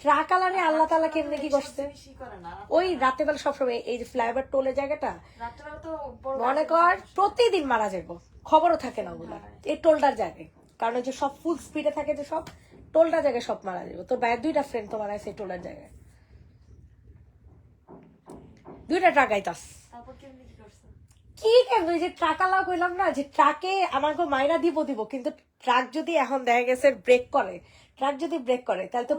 ট্রাক আলারে আল্লাহ তাআলা কেমনে কি করছে। ওই রাতে বেলা সবসময় এই যে ফ্লাইওভার টোলের জায়গাটা মনে কর প্রতিদিন মারা যাবো, খবরও থাকে না ওগুলা এই টোলটার জায়গায়, কারণ ওই যে সব ফুল স্পিডে থাকে, যে সব টোলটার জায়গায় সব মারা যাবো। তোর বাইরের দুইটা ফ্রেন্ড তো মারা সেই টোলের জায়গায়, দুইটা ট্রাক আইতাস। কি কেন যে ট্রাক আলা কইলাম না, যে ট্রাকে আমাকে মাইরা দিব কিন্তু ট্রাক যদি এখন দেখা গেছে ব্রেক করে, ট্রাক যদি ব্রেক করে তাহলে তো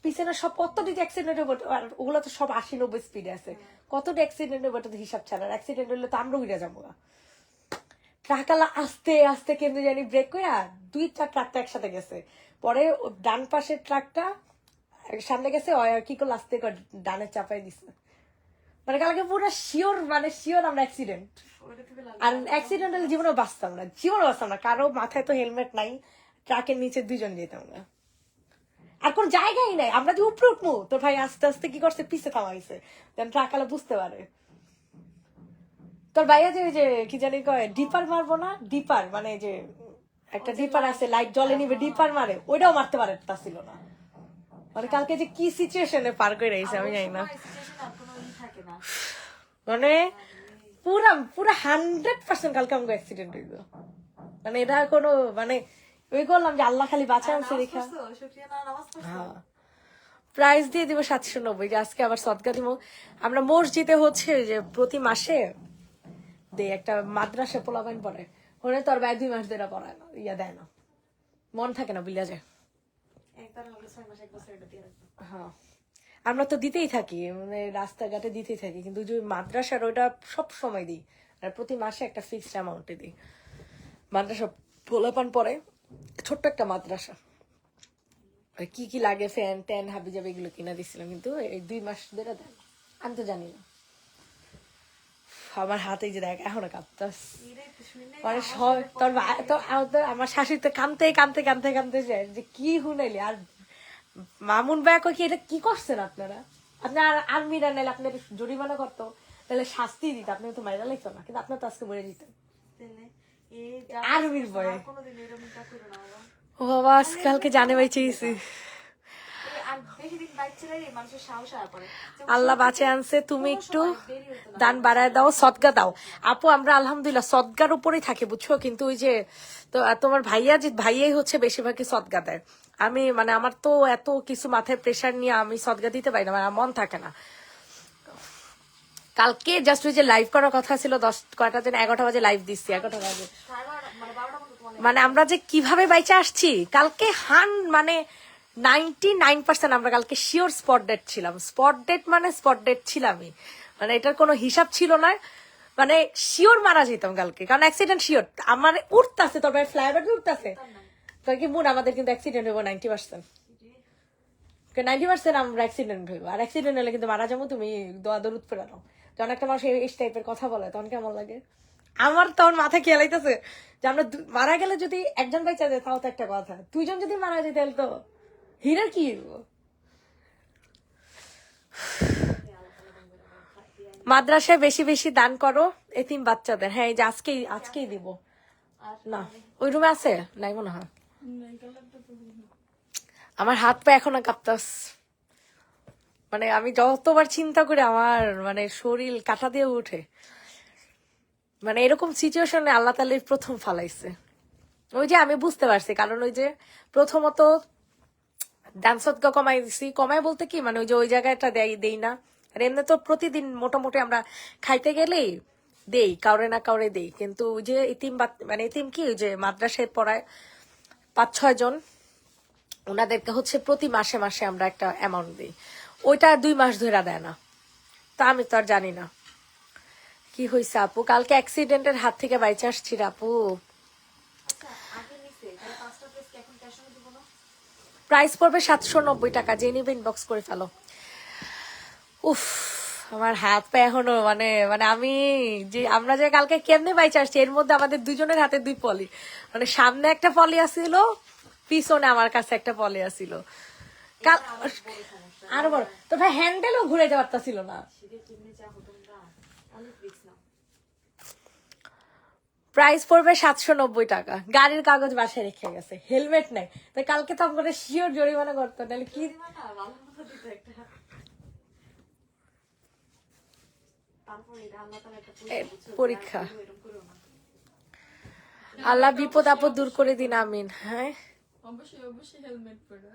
পিছনে সব কতটি অ্যাক্সিডেন্ট হবে, ওগুলো তো সব 80-90 স্পিডে আছে, কতটি অ্যাক্সিডেন্ট হবে তো হিসাব ছাড়া। অ্যাক্সিডেন্ট হলে তো আমরা উড়ে যাবো। ট্রাক আলা আস্তে আস্তে কেমনি জানি ব্রেক করে দুইটা ট্রাক তো একসাথে গেছে, পরে ডান পাশের ট্রাকটা সামনে গেছে, কি করলো আস্তে করে ডানে চাপাই দিছে। মানে কালকে পুরো শিওর আমরা অ্যাক্সিডেন্ট, আর অ্যাক্সিডেন্ট হলে জীবনেও বাঁচতাম না, কারো মাথায় তো হেলমেট নাই, ট্রাকের নিচে দুইজন যেতাম না, আর কোন জায়গাই নাই। আমরা যে উপরে উঠবো, তোর ভাই আস্তে আস্তে কি করছে পিছে থামাইছে, যেন ট্রাক আলা বুঝতে পারে। তোর ভাইয়া যে কি জানি কয় ডিপার মারবো না, ডিপার মানে যে একটা ডিপার আছে লাইট জ্বলে নিবে, ডিপার মারে, ওইটাও মারতে পারে তা ছিল না। মানে কালকে যে কি সিচুয়েশনে পার করে রয়েছে আমি জানি না, মানে পুরা 100% কালকে আমাকে অ্যাক্সিডেন্ট হইল। মানে এটা কোনো মানে ওই করলাম যে আল্লাহ খালি বাঁচায় আনছে দেখা। হ্যাঁ, প্রাইস দিয়ে দিব 790, যে আজকে আবার সদকা দিব। আমরা মসজিদে হচ্ছে যে প্রতি মাসে দে একটা মাদ্রাসা পোলাপাইন পড়ে, হলে তোর ভাই 2 মাস ধরে পড়ায় না, দেয় না, মন থাকে না বুঝলা যায়। হ্যাঁ, আমরা তো দিতেই থাকি, মানে রাস্তাঘাটে দিতেই থাকি, কিন্তু যে মাদ্রাসার ওইটা সব সময় দিই, আর প্রতি মাসে একটা ফিক্সড অ্যামাউন্টে দিই। মাদ্রাসা পোলাপান পরে, ছোট্ট একটা মাদ্রাসা, কি কি লাগে ফ্যান ট্যান হাবি যাবে এগুলো কিনা দিচ্ছিলাম, কিন্তু এই 2 মাস ধরে দেন আমি তো জানি না। আমার হাতে যে দেখ এখনো কাঁপতাস, মানে আমার শাশুড়ি তো কানতে যায় যে কি হুনাইলি। আর মামুন ভাই কি এটা কি করছেন আপনারা, আপনি আর্মিরা নাইলে আপনার জরিমানা করতো, তাহলে শাস্তি দিত, আপনি তো মাইরা লাগতো না, কিন্তু আপনার তো আজকে মরে দিতেন আর্মির বয়ে। ও বাবা, আজকালকে জানে বাইচে গেছি। আল্লাহ বাঁচে আনছে, তুমি একটু দান বাড়ায় দাও, সদগা দাও। আপু আমরা আলহামদুলিল্লাহ সদগার উপরেই থাকি বুঝছো, কিন্তু ওই যে তোমার ভাইয়াই হচ্ছে বেশিরভাগই সদগা দেয়। আমি মানে আমার তো এত কিছু মাথায় প্রেশার নিয়ে আমি সদগা দিতে পারি না, আমার মন থাকে না। কালকে জাস্ট ওই যে লাইভ করার কথা ছিল 11টা বাজে লাইভ দিচ্ছি, 11টা বাজে। মানে আমরা যে কিভাবে বাইচে আসছি কালকে, মানে 99% আমরা কালকে শিওর স্পট ডেট ছিলাম। স্পট ডেট মানে স্পট ডেট ছিলামই, মানে এটার কোনো হিসাব ছিল না। মানে শিওর মারা যেতাম কালকে, কারণ অ্যাক্সিডেন্ট শিওর। আমার উঠতেছে, তবে ফ্লাইওভার উঠতেছে কি বোন, আমাদের কিন্তু অ্যাক্সিডেন্ট হইব 90%। আমরা অ্যাক্সিডেন্ট হইব, আর অ্যাক্সিডেন্ট হলে কিন্তু মারা যাবো। তুমি দোয়া দরুদ পড়ে নাও। যখন একটা মানুষ এই টাইপের কথা বলে তখন কেমন লাগে? আমার তখন মাথা খেয়ালাইতেছে যে আমরা মারা গেলে যদি একজন বাইচা যায় তাও তো একটা কথা, দুইজন যদি মারা যায় তাহলে তো হীরা কি হইব? মাদ্রাসায় বেশি বেশি দান করো এতিম বাচ্চাদের। হ্যাঁ, এই যে আজকেই দিব না। ওই রুমে আছে নাই মনে হয়। আমার হাত পা এখনো কাঁপতাস, মানে আমি যতবার চিন্তা করি আমার মানে শরীর কাঁটা দিয়ে উঠে। মানে এরকম সিচুয়েশনে আল্লাহ তাআলা প্রথম ফালাইছে। ওই যে আমি বুঝতে পারছি, কারণ ওই যে প্রথমত দান সদকা কমাই দিছি। কমাই বলতে কি, মানে ওই যে ওই জায়গাটা দেই না। আর এমনি তো প্রতিদিন মোটামুটি আমরা খাইতে গেলেই দেই, কাউরে না কাউরে দেই। কিন্তু ওই যে মানে ইতিম কি, ওই যে মাদ্রাসায় পড়ায় 5-6 জন, ওনাদেরকে হচ্ছে প্রতি মাসে মাসে আমরা একটা অ্যামাউন্ট দিই। ওইটা 2 মাস ধরে দেয় না, তা আমি তো আর জানি না কি হয়েছে। আপু কালকে অ্যাক্সিডেন্টের হাত থেকে বাইচে আসছি রে আপু। প্রাইস পড়বে 790 টাকা, যে নিবে ইনবক্স করে ফেলো। উফ, আমার হাত পা এখনো মানে মানে আমরা যে কালকে কেমনে বাইচে আসছি, এর মধ্যে আমাদের দুজনের হাতে 2 পলি। মানে সামনে একটা পলি আসছিল, পিছনে আমার কাছে একটা পলি আসছিল। আরো বড় তো ভাই, হ্যান্ডেলও ঘুরে যাওয়ারটা ছিল না। প্রাইস পড়বে 790 টাকা। গাড়ির কাগজ বাসায় রেখে গেছে, হেলমেট নাই। তাই কালকে তো আমরা শিওর জরিমানা করতো, তাহলে কি পরীক্ষা। আল্লাহ বিপদ আপদ দূর করে দিন, আমিন। হ্যাঁ
অবশ্যই হেলমেট পরে।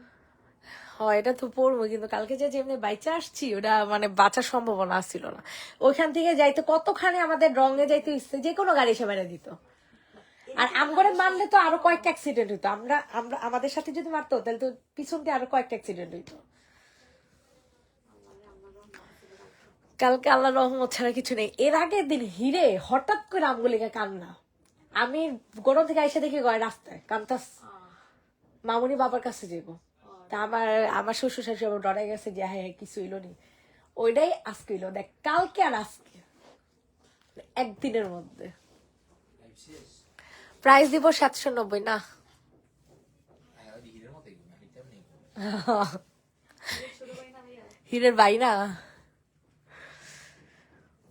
হয়, এটা তো পড়বো, কিন্তু কালকে যে যেমনি বাইচা আসছি ওটা মানে বাঁচার সম্ভাবনা ছিল না। ওইখান থেকে যাইতে কতখানি আমাদের রঙে যাইতে ইচ্ছে, যে কোনো গাড়ি এসে মেরে দিত। আর আমগরে মারলে তো আরো কয়েকটা অ্যাক্সিডেন্ট হইতো। আমরা আমাদের সাথে যদি মারতো তাহলে তো পিছন দিয়ে আরো কয়েকটা অ্যাক্সিডেন্ট হইতো। কালকে আল্লাহ রহমত ছাড়া কিছু নেই। এর আগের দিন হিরে হঠাৎ করে আমগুলিকে কান্না, আমি গরম থেকে এসে দেখি গয় রাস্তায় কান্তাস, মামুনি বাবার কাছে যাবো। তা আমার শ্বশুর শাশুড়ি আমার ডরে গেছে যে হ্যাঁ কিছু হইলো নি। ওইটাই আজকে হইলো, দেখ কালকে আর আজকে একদিনের মধ্যে। প্রাইস দিব 790 না। হিরের বাই না।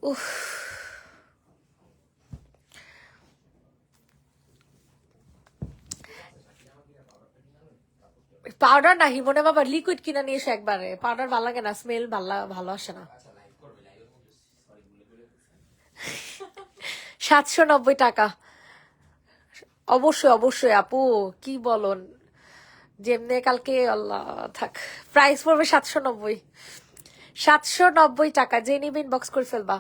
উফ, পাউডার না, হিমনে বাবা লিকুইড কিনা নিয়ে এসে একবারে। পাউডার ভালো লাগে না, স্মেল ভালো আসে না। 790 টাকা। অবশ্যই আপু, কি বলুন যেমনে কালকে আল্লাহ থাক। প্রাইস পড়বে 790 টাকা, যে নিবে ইনবক্স করে ফেলবা।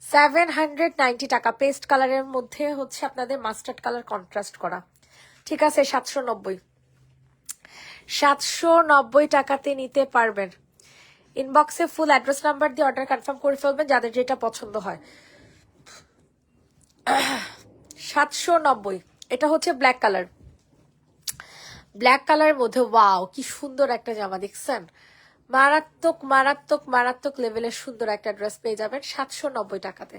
790 টাকা। পেস্ট কালারের মধ্যে হচ্ছে আপনাদের মাস্টার্ড কালার কন্ট্রাস্ট করা। ঠিক আছে, 790 টাকাতে নিতে পারবেন। ইনবক্সে ফুল অ্যাড্রেস নাম্বার দিয়ে অর্ডার কনফার্ম করে ফেলবেন যাদের যেটা পছন্দ হয়। 790। এটা হচ্ছে ব্ল্যাক কালার। ব্ল্যাক কালারের মধ্যে ওয়াও কি সুন্দর একটা জামা, দেখছেন? মারাত্মক লেভেলের সুন্দর একটা ড্রেস পেয়ে যাবেন 790 টাকাতে।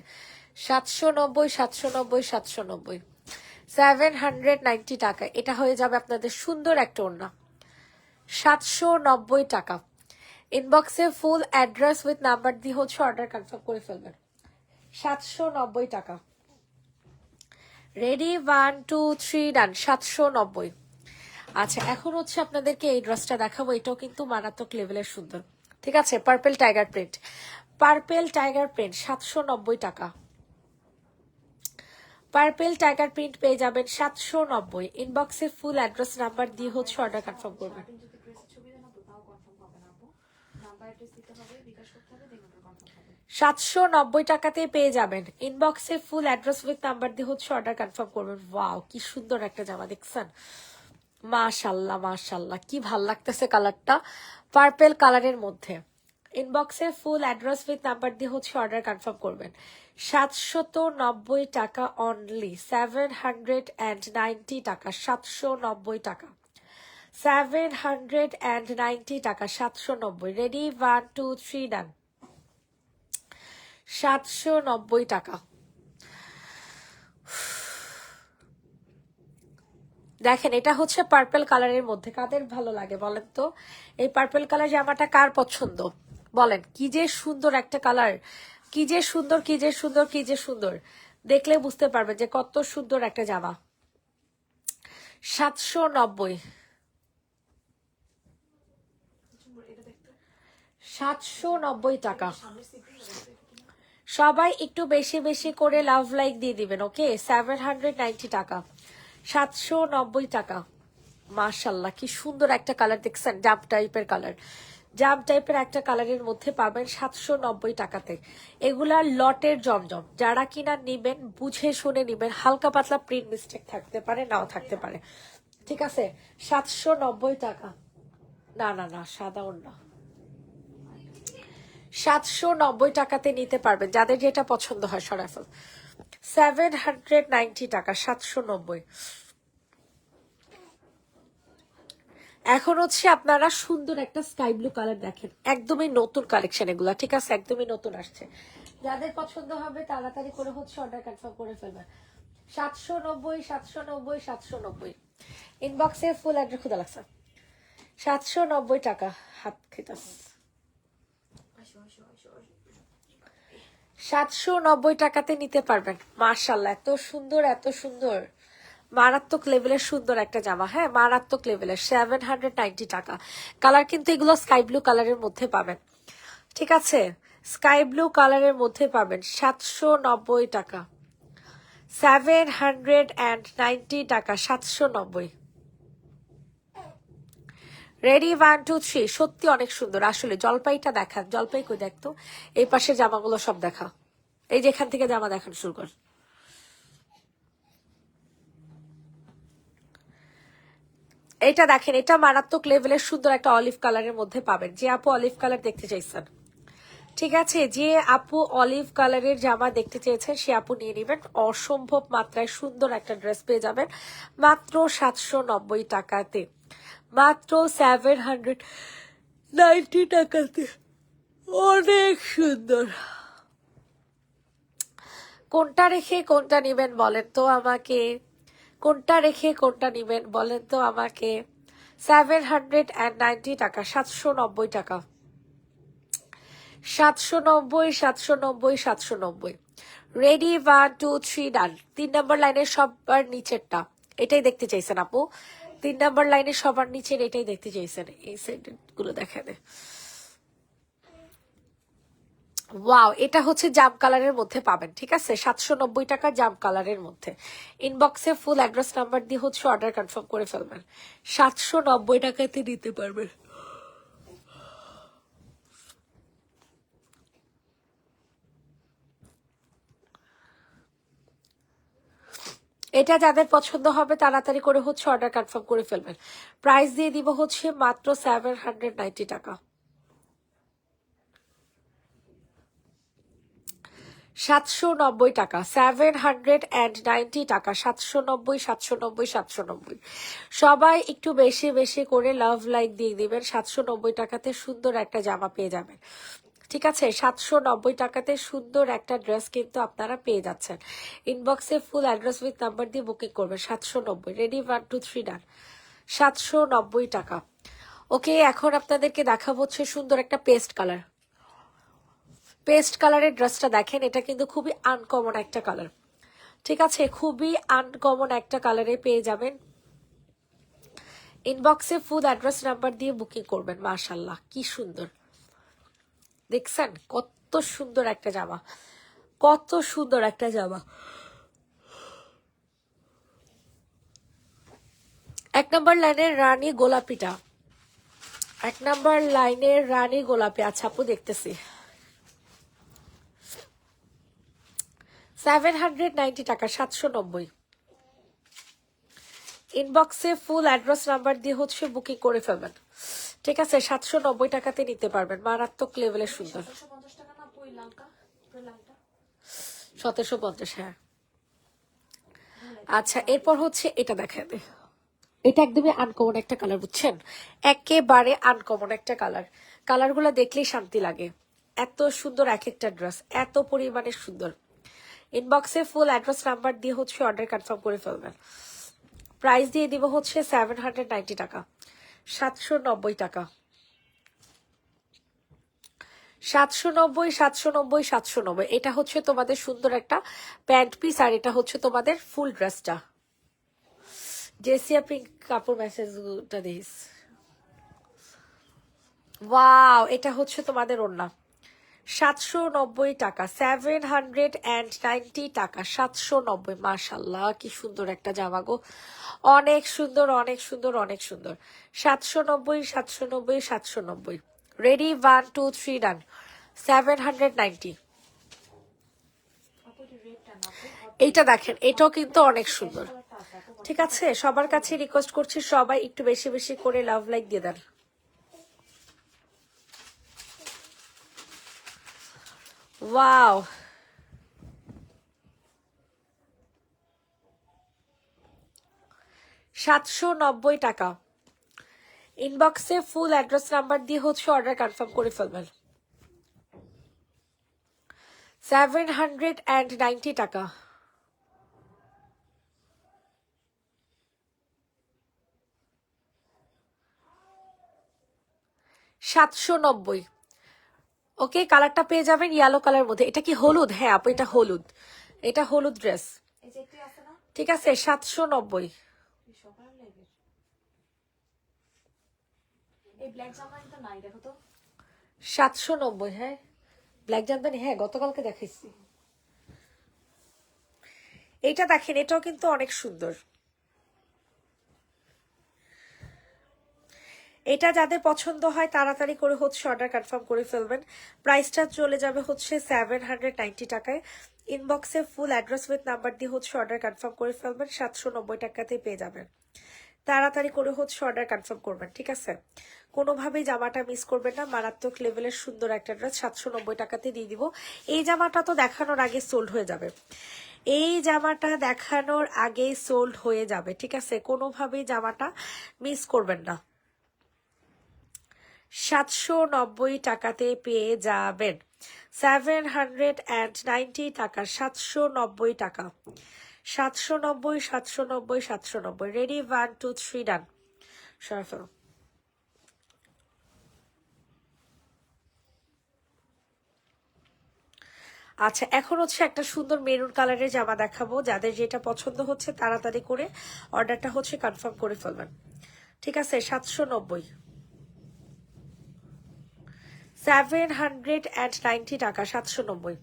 790 টাকা। এটা হয়ে যাবে আপনাদের সুন্দর একটা ওড়না। 790 টাকা। ইনবক্সে ফুল অ্যাড্রেস উইথ নাম্বার দিয়ে হচ্ছে অর্ডার কনফার্ম করে ফেলবেন। 790 টাকা। রেডি, 1 2 3 ডান। 790। আচ্ছা, এখন হচ্ছে আপনাদেরকে এই ড্রেসটা দেখাবো। এটাও কিন্তু মারাত্মক লেভেলের সুন্দর, ঠিক আছে। Purple tiger print, purple tiger print 790 টাকা। পার্পেল টাইগার প্রিন্ট পেয়ে যাবেন 790। ইনবক্সে ফুল অ্যাড্রেস নাম্বার দিয়ে হচ্ছে অর্ডার কনফার্ম করবেন। 790 টাকাতে পেয়ে যাবেন। ইনবক্সে ফুল অ্যাড্রেস উইথ নাম্বার দিয়ে হচ্ছে অর্ডার কনফার্ম করবেন। ওয়াও, কি সুন্দর একটা জামা দেখছেন, মাশাল্লাহ মাশাল্লাহ, কি ভাল লাগতেছে কালারটা, পার্পেল কালারের মধ্যে। ইনবক্সে ফুল অ্যাড্রেস উইথ নাম্বার দিয়ে হচ্ছে অর্ডার কনফার্ম করবেন। 790 টাকা অনলি, 790 টাকা, 790 টাকা, 790 টাকা, 790। রেডি, 1 2 3 ডান। 790 টাকা। দেখেন, এটা হচ্ছে পার্পল কালারের মধ্যে। কাদের ভালো লাগে বলেন তো? এই পার্পল কালার জামাটা কার পছন্দ বলেন? কি যে সুন্দর একটা কালার, কি যে সুন্দর, কি যে সুন্দর, কি যে সুন্দর। দেখলে বুঝতে পারবেন যে কত সুন্দর একটা জামা। 790, 790 টাকা। সবাই একটু বেশি বেশি করে লাভ লাইক দিয়ে দিবেন, ওকে। 790 টাকা, 790 টাকা। মাশাল্লাহ, কি সুন্দর একটা কালার দেখছেন, জাম টাইপের কালার, জাম টাইপের একটা কালারের মধ্যে পাবেন 790 টাকাতে। এগুলার লটের জমজম, যারা কিনা নিবেন বুঝে শুনে নিবেন। হালকা পাতলা প্রিন্ট মিস্টেক থাকতে পারে, নাও থাকতে পারে, ঠিক আছে। 790 টাকা। না না না, সাদা ওড়না। 790 টাকাতে নিতে পারবেন, যাদের যেটা পছন্দ হয় সরাফল। 790 টাকা, 790। এখন হচ্ছে আপনারা সুন্দর একটা স্কাই ব্লু কালার দেখেন, একদমই নতুন কালেকশন এগুলা, ঠিক আছে, একদমই নতুন আসছে। যাদের পছন্দ হবে তাড়াতাড়ি করে হচ্ছে অর্ডার কনফার্ম করে ফেলবেন। 790, 790, 790। ইনবক্সে ফুল অ্যাড্রেস খুদা লাগছে। 790 টাকা, হাত খেতাস। 790 টাকাতে নিতে পারবেন। মাশাল্লাহ, এত সুন্দর, এত সুন্দর, মারাত্মক লেভেলের সুন্দর একটা জামা। হ্যাঁ, মারাত্মক লেভেলের। 790 টাকা। কালার কিন্তু এগুলো স্কাই ব্লু কালারের মধ্যে পাবেন, ঠিক আছে, স্কাই ব্লু কালারের মধ্যে পাবেন। 790 টাকা, 790 টাকা, 790। রেডি, 1 2 3। সত্যি অনেক সুন্দর আসলে। জলপাইটা দেখান, জলপাই কই দেখতো। এই পাশের জামাগুলো সব দেখা, এই যে এখান থেকে জামা দেখান শুরু কর। এটা দেখেন, এটা মারাত্মক লেভেলের সুন্দর একটা অলিভ কালারের মধ্যে পাবেন। যে আপু অলিভ কালার দেখতে চাইছেন, ঠিক আছে, যে আপু অলিভ কালারের জামা দেখতে চেয়েছেন সে আপু নিয়ে নেবেন। অসম্ভব মাত্রায় সুন্দর একটা ড্রেস পেয়ে যাবেন মাত্র 790 টাকাতে, মাত্র 790 টাকাতে। অনেক সুন্দর। কোনটা রেখে কোনটা নিবেন বলেন তো আমাকে, কোনটা রেখে কোনটা নিবেন বলেন তো আমাকে। 790 টাকা, 790 টাকা, 790, 790, 790। রেডি, 1 2 3 ডান। 3 নম্বর লাইনের সবার নিচেরটা এটাই দেখতে চাইছেন আপু। 3 নম্বর লাইনের সবার নিচের এটাই দেখতে চাইছেন। এই সেট গুলো দেখা দে। ওয়াও, এটা হচ্ছে জাম কালারের মধ্যে পাবেন, ঠিক আছে, 790 টাকা জাম কালারের মধ্যে। ইনবক্সে ফুল অ্যাড্রেস নাম্বার দিয়ে হচ্ছে অর্ডার কনফার্ম করে ফেলবেন। 790 টাকাতে নিতে পারবেন। এটা যাদের পছন্দ হবে তাড়াতাড়ি করে হচ্ছে অর্ডার কনফার্ম করে ফেলবেন। প্রাইস দিয়ে দিব হচ্ছে মাত্র 790 টাকা, 790 টাকা, 790 টাকা, 790, 790, 790। সবাই একটু বেশি বেশি করে লাভ লাইক দিয়ে দিবেন। 790 টাকাতে সুন্দর একটা জামা পেয়ে যাবেন, ঠিক আছে। 790 টাকাতে সুন্দর একটা ড্রেস কিন্তু আপনারা পেয়ে যাচ্ছেন। ইনবক্সে ফুল অ্যাড্রেস উইথ নাম্বার দিয়ে বুকিং করবেন। 790। রেডি, 1 2 3 ডান। 790 টাকা। ওকে, এখন আপনাদেরকে দেখাবো হচ্ছে সুন্দর একটা পেস্ট কালার। পেস্ট কালারের ড্রেসটা দেখেন, এটা কিন্তু খুবই আনকমন একটা কালার। ঠিক আছে, খুবই আনকমন একটা কালারে পেয়ে যাবেন। ইনবক্সে ফুল অ্যাড্রেস নাম্বার দিয়ে বুকিং করবেন। মাশাল্লাহ কি সুন্দর, দেখছেন কত সুন্দর একটা জামা, কত সুন্দর একটা জামা। এক নম্বর লাইনের রানী গোলাপিটা, এক নম্বর লাইনের রানী গোলাপি। আচ্ছা আপু দেখতেছি। 790 টাকা, 790। ইনবক্সে ফুল অ্যাড্রেস নাম্বার দিয়ে হচ্ছে বুকিং করে ফেলবেন। ঠিক আছে, 790 টাকাতে নিতে পারবেন। মারাত্মক লেভেলের সুন্দর। 1750, হ্যাঁ। আচ্ছা এরপর হচ্ছে এটা দেখেন, এটা একদমই আনকমন একটা কালার, বুঝছেন, একেবারে আনকমন একটা কালার। কালারগুলো দেখলেই শান্তি লাগে, এত সুন্দর এক একটা ড্রেস, এত পরিমাণে সুন্দর। ইনবক্সে ফুল অ্যাড্রেস নাম্বার দিয়ে হচ্ছে অর্ডার কনফার্ম করে ফেলবেন। প্রাইস দিয়ে দিব হচ্ছে 790 টাকা, 790 টাকা, 790, 790, 790। এটা হচ্ছে তোমাদের সুন্দর একটা প্যান্ট পিস, আর এটা হচ্ছে তোমাদের ফুল ড্রেসটা। জেসিয়া পিঙ্ক কাপড় মেসেজটা দিস। ওয়াও, এটা হচ্ছে তোমাদের ওড়না। 790 টাকা, 790 টাকা, 790। মাশাল্লাহ কি সুন্দর একটা জামা গো, অনেক সুন্দর, অনেক সুন্দর, অনেক সুন্দর। 790, 790, 790। রেডি, 1 2 3 ডান। 790। এইটা দেখেন, এটাও কিন্তু অনেক সুন্দর। ঠিক আছে, সবার কাছে রিকোয়েস্ট করছি সবাই একটু বেশি বেশি করে লাভ লাইক দিয়ে দেন। ওয়াও, 790 টাকা। ইনবক্সে ফুল অ্যাড্রেস নাম্বার দিয়ে হচ্ছে অর্ডার কনফার্ম করে ফেলবেন। 790 টাকা। 790। ওকে, কালারটা পেয়ে যাবেন ইয়েলো কালার মধ্যে। এটা কি হলুদ? হ্যাঁ আপু এটা হলুদ, এটা হলুদ ড্রেস। ঠিক আছে, 790। 790, হ্যাঁ ব্ল্যাক জামদানি, হ্যাঁ গতকালকে দেখাইছি। এইটা দেখেন, এটাও কিন্তু অনেক সুন্দর। এটা যাদের পছন্দ হয় তাড়াতাড়ি করে হচ্ছে অর্ডার কনফার্ম করে ফেলবেন। প্রাইসটা চলে যাবে হচ্ছে 790 টাকায়। ইনবক্সে ফুল অ্যাড্রেস উইথ নাম্বার দিয়ে হচ্ছে অর্ডার কনফার্ম করে ফেলবেন, 790 টাকাতে পেয়ে যাবেন। তাড়াতাড়ি করে হচ্ছে অর্ডার কনফার্ম করবেন। ঠিক আছে, কোনোভাবেই জামাটা মিস করবেন না। মারাত্মক লেভেলের সুন্দর একটা ড্রেস 790 টাকাতে দিয়ে দিব। এই জামাটা তো দেখানোর আগে সোল্ড হয়ে যাবে, এই জামাটা দেখানোর আগেই সোল্ড হয়ে যাবে। ঠিক আছে, কোনোভাবেই জামাটা মিস করবেন না। 790 টাকাতে পেয়ে যাবেন। 790 টাকা, 790 টাকা, 790, 790, 790। রেডি, 1 2 3 ডান। সরফল। আচ্ছা এখন হচ্ছে একটা সুন্দর মেরুন কালারের জামা দেখাবো। যাদের যেটা পছন্দ হচ্ছে তাড়াতাড়ি করে অর্ডারটা হচ্ছে কনফার্ম করে ফেলবেন। ঠিক আছে, 790, 790 টাকা, 790।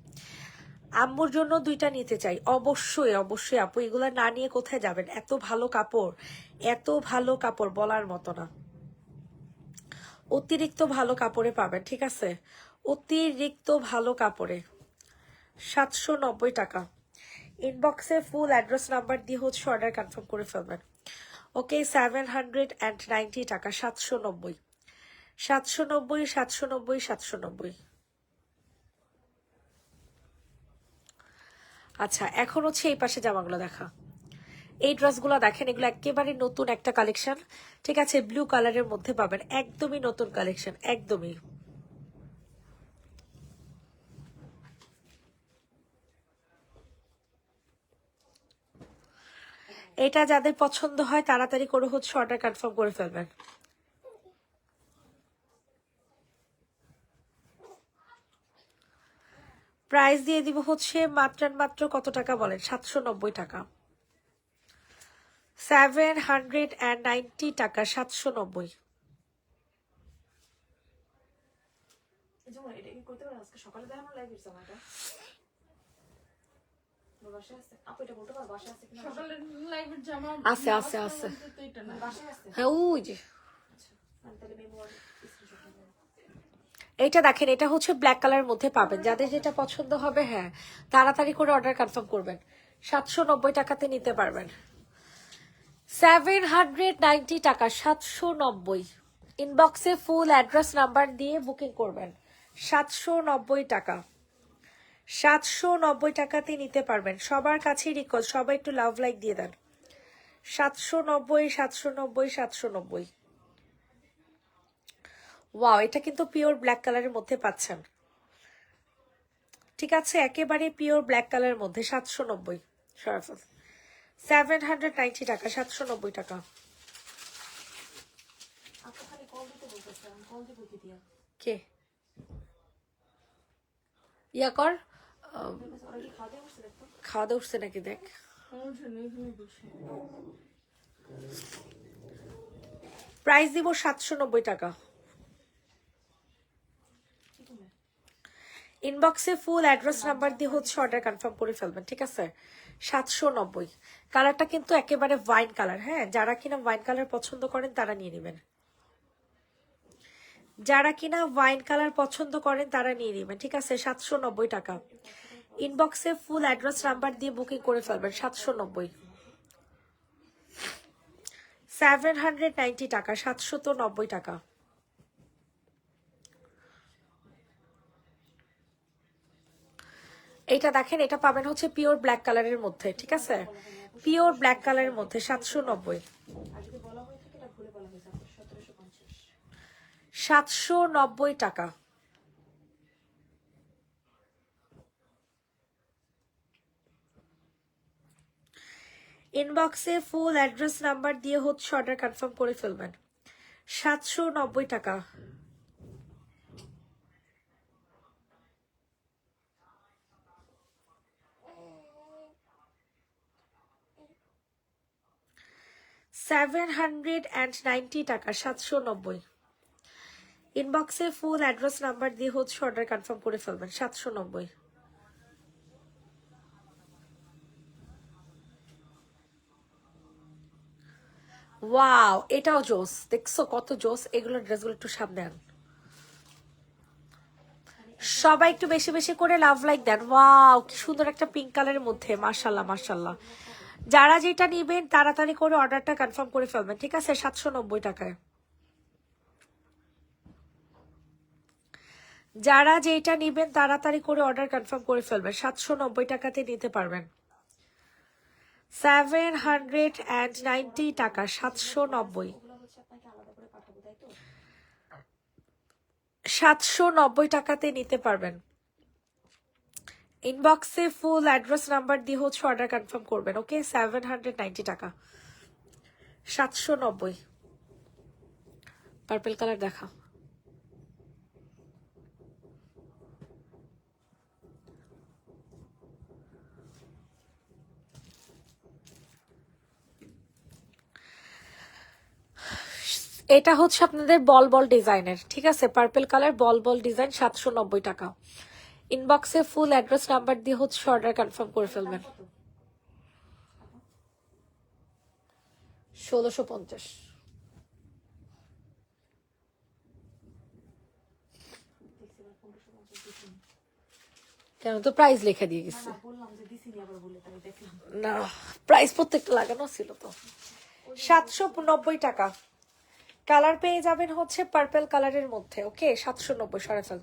আম্মুর জন্য দুইটা নিতে চাই। অবশ্যই অবশ্যই আপু, এগুলা না নিয়ে কোথায় যাবেন? এত ভালো কাপড়, এত ভালো কাপড় বলার মতো না। অতিরিক্ত ভালো কাপড়ে পাবেন। ঠিক আছে, অতিরিক্ত ভালো কাপড়ে। 790 টাকা। ইনবক্সে ফুল অ্যাড্রেস নাম্বার দিয়ে হচ্ছে অর্ডার কনফার্ম করে ফেলবেন। ওকে, 790 টাকা, 790, 790, 790, 790। আচ্ছা এখন হচ্ছে এই পাশে জামাগুলো দেখা। এই ড্রেসগুলো দেখেন, এগুলো একেবারে নতুন একটা কালেকশন। ঠিক আছে, ব্লু কালারের মধ্যে পাবেন, একদমই নতুন কালেকশন, একদমই। এটা যাদের পছন্দ হয় তাড়াতাড়ি করে হচ্ছে অর্ডার কনফার্ম করে ফেলবেন। প্রাইস দিয়ে দিব হচ্ছে মাত্র মাত্র কত টাকা বলেন, 790 টাকা, 790 টাকা, 790।
যেমন এটা কি করতে পারো আজকে সকালে দেখানো লাইভ এর সময়টা বাসায় আছে আপু এটা বলতে পারো বাসায় আছে কিনা সকালে লাইভের জামা
আছে আছে আছে,
তো এটা না বাসায় আছে
হ্যাঁ ওই যে
আচ্ছা আমি তাহলে মেমোরি স্ক্রিনশট নেব
এইটা দেখেন, এটা হচ্ছে ব্ল্যাক কালারের মধ্যে পাবেন, যাদের যেটা পছন্দ হবে হ্যাঁ তাড়াতাড়ি করে অর্ডার কনফার্ম করবেন, 790 টাকাতে নিতে পারবেন, 790 টাকা, 790। ইনবক্সে ফুল অ্যাড্রেস নাম্বার দিয়ে বুকিং করবেন, 790 টাকা, 790 টাকাতে নিতে পারবেন। সবার কাছেই রিকোয়েস্ট, সবাই একটু লাভ লাইক দিয়ে দেন, 790, 790, 790। ওয়াও, এটা কিন্তু পিওর ব্ল্যাক কালারের মধ্যে পাচ্ছেন, ঠিক আছে, একেবারে পিওর ব্ল্যাক কালারের মধ্যে 790, 790 টাকা, 790 টাকা।
আপু খালি কল দিতে বলতেছে আমি কল দিব কি দিয়া
কে ইয়া কর,
অলরেডি খাওয়া দাওয়া করছে দেখো
খাওয়া দাওয়া উঠছে নাকি দেখ। প্রাইস দিব 790 টাকা। ইনবক্সে ফুল অ্যাড্রেস নাম্বার দিয়ে হচ্ছে অর্ডার কনফার্ম করে ফেলবেন, ঠিক আছে, 790। কালারটা কিন্তু একেবারে ওয়াইন কালার, হ্যাঁ যারা কিনা ওয়াইন কালার পছন্দ করেন তারা নিয়ে নেবেন, যারা কিনা ওয়াইন কালার পছন্দ করেন তারা নিয়ে নেবেন, ঠিক আছে, 790 টাকা। ইনবক্সে ফুল অ্যাড্রেস নাম্বার দিয়ে বুকিং করে ফেলবেন, 790, 790 টাকা, 790 টাকা। এইটা দেখেন, এটা পাবেন হচ্ছে পিওর ব্ল্যাক কালারের মধ্যে, ঠিক আছে, পিওর ব্ল্যাক কালারের মধ্যে 790,
আর যদি বলা হয়ে থাকে এটা ভুলে বলা হয়েছে আপু 1750
790 টাকা। ইনবক্সে ফুল অ্যাড্রেস নাম্বার দিয়ে হচ্ছে অর্ডার কনফার্ম করে ফেলবেন, 790 টাকা। $790 টাকা, 790। ইনবক্সে ফুল অ্যাড্রেস নাম্বার দিয়ে হচ্ছে অর্ডার কনফার্ম করে ফেলবেন, 790। ওয়াও, এটাও জোস, দেখছো কত জোস, এগুলোর ড্রেসগুলো একটু সামনে আন, সবাই একটু বেশি বেশি করে লাভ লাইক দেন। ওয়াও, কি সুন্দর একটা পিঙ্ক কালারের মধ্যে, মাশাল্লাহ মাশাল্লাহ। যারা যেটা নিবেন তাড়াতাড়ি করে অর্ডারটা কনফার্ম করে ফেলবেন, ঠিক আছে, 790 টাকায়। যারা যেটা নিবেন তাড়াতাড়ি করে অর্ডার কনফার্ম করে ফেলবেন, 790 টাকাতে নিতে পারবেন, 790 টাকা, 790,
ওগুলো হচ্ছে আপনাকে আলাদা করে পাঠাবো তাই তো
790 টাকাতে নিতে পারবেন। ইনবক্সে ফুল অ্যাড্রেস নাম্বার দিয়ে হচ্ছে অর্ডার কনফার্ম করবেন, ওকে, 790 টাকা, 790। পার্পল কালার দেখা, এটা হচ্ছে আপনাদের বল বল ডিজাইনের, ঠিক আছে, পার্পল কালার বল বল ডিজাইন, 790 টাকা। ইনবক্সে ফুল অ্যাড্রেস নাম্বার দিয়ে হচ্ছে অর্ডার কনফার্ম করে ফেলবেন, 1650। কেন, তো প্রাইস লিখে দিয়ে গেছে
বললাম যে দিছি নি আবার বলে তাই দেখলাম
না, প্রাইস প্রত্যেকটা লাগানো ছিল তো। 790 টাকা। কালার পেয়ে যাবেন হচ্ছে পার্পল কালারের মধ্যে, ওকে, 790, সরে ফেল,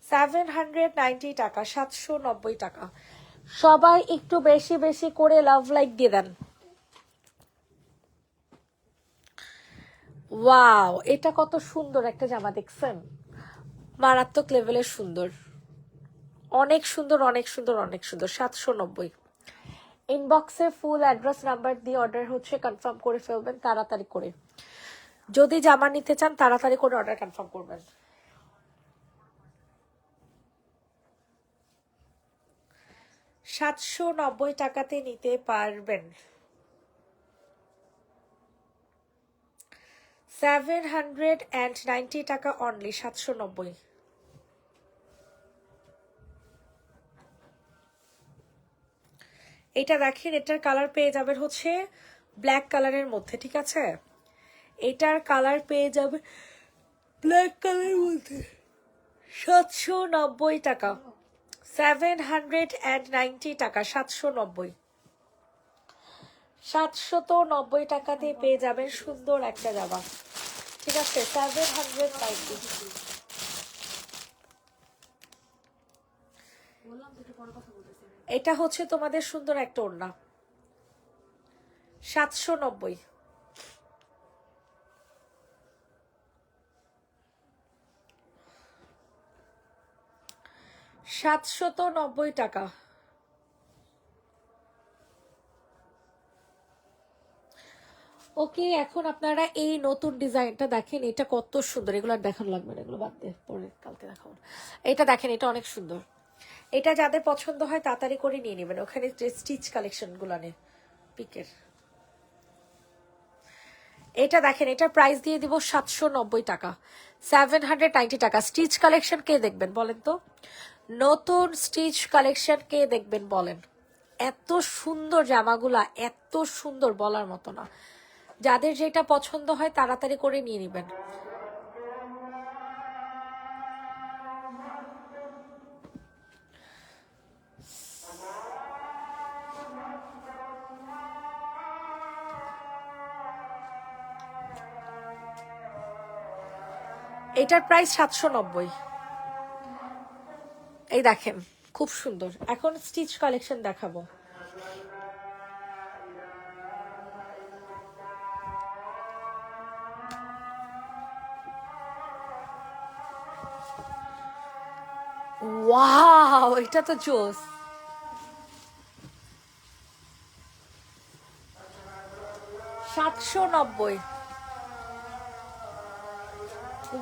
790 টাকা, 790 টাকা। সবাই একটু বেশি বেশি করে লাভ লাইক দিয়ে দেন। ওয়াও, এটা কত সুন্দর একটা জামা, দেখছেন, মারাত্মক লেভেলের সুন্দর, অনেক সুন্দর অনেক সুন্দর অনেক সুন্দর, 790। ইনবক্সে ফুল অ্যাড্রেস নাম্বার দিয়ে অর্ডার হচ্ছে কনফার্ম করে ফেলবেন তাড়াতাড়ি করে, যদি জামা নিতে চান তাড়াতাড়ি করে অর্ডার কনফার্ম করবেন। 790 টাকাতে নিতে পারবেন। 790 টাকা অনলি, 790। এটা দেখেন, এটার কালার পেয়ে যাবেন হচ্ছে ব্ল্যাক কালারের মধ্যে, ঠিক আছে? এটার কালার পেয়ে যাবে ব্ল্যাক কালারের মধ্যে, 790 টাকা। 790 টাকা, 790। 790 টাকাতে পেয়ে যাবেন সুন্দর একটা জামা, ঠিক আছে? 790। এটা হচ্ছে তোমাদের সুন্দর একটা ওড়না, 790। 790 টাকা। ওকে, এখন আপনারা এই নতুন ডিজাইনটা দেখেন, এটা কত সুন্দর। এগুলো আর দেখানো লাগবে না, এগুলো বাদ দিয়ে পরে কালকে দেখাবো। এটা দেখেন, এটা অনেক সুন্দর। এটা যাদের পছন্দ হয় তাড়াতাড়ি করে নিয়ে নেবেন, ওখানে যে স্টিচ কালেকশন গুলো নেই পিকের। এটা দেখেন, এটা প্রাইস দিয়ে দিব 790 টাকা, 790 টাকা। স্টিচ কালেকশন কে দেখবেন বলেন তো? নতুন স্টিচ কালেকশন কে দেখবেন বলেন? এত সুন্দর জামাগুলা, এত সুন্দর বলার মতো না। যাদের যেটা পছন্দ হয় তাড়াতাড়ি করে নিয়ে নেবেন। এটার প্রাইস 790। এই দেখেন, খুব সুন্দর। এখন স্টিচ কালেকশন দেখাবো। ওয়াও, এটা তো জোস। $790।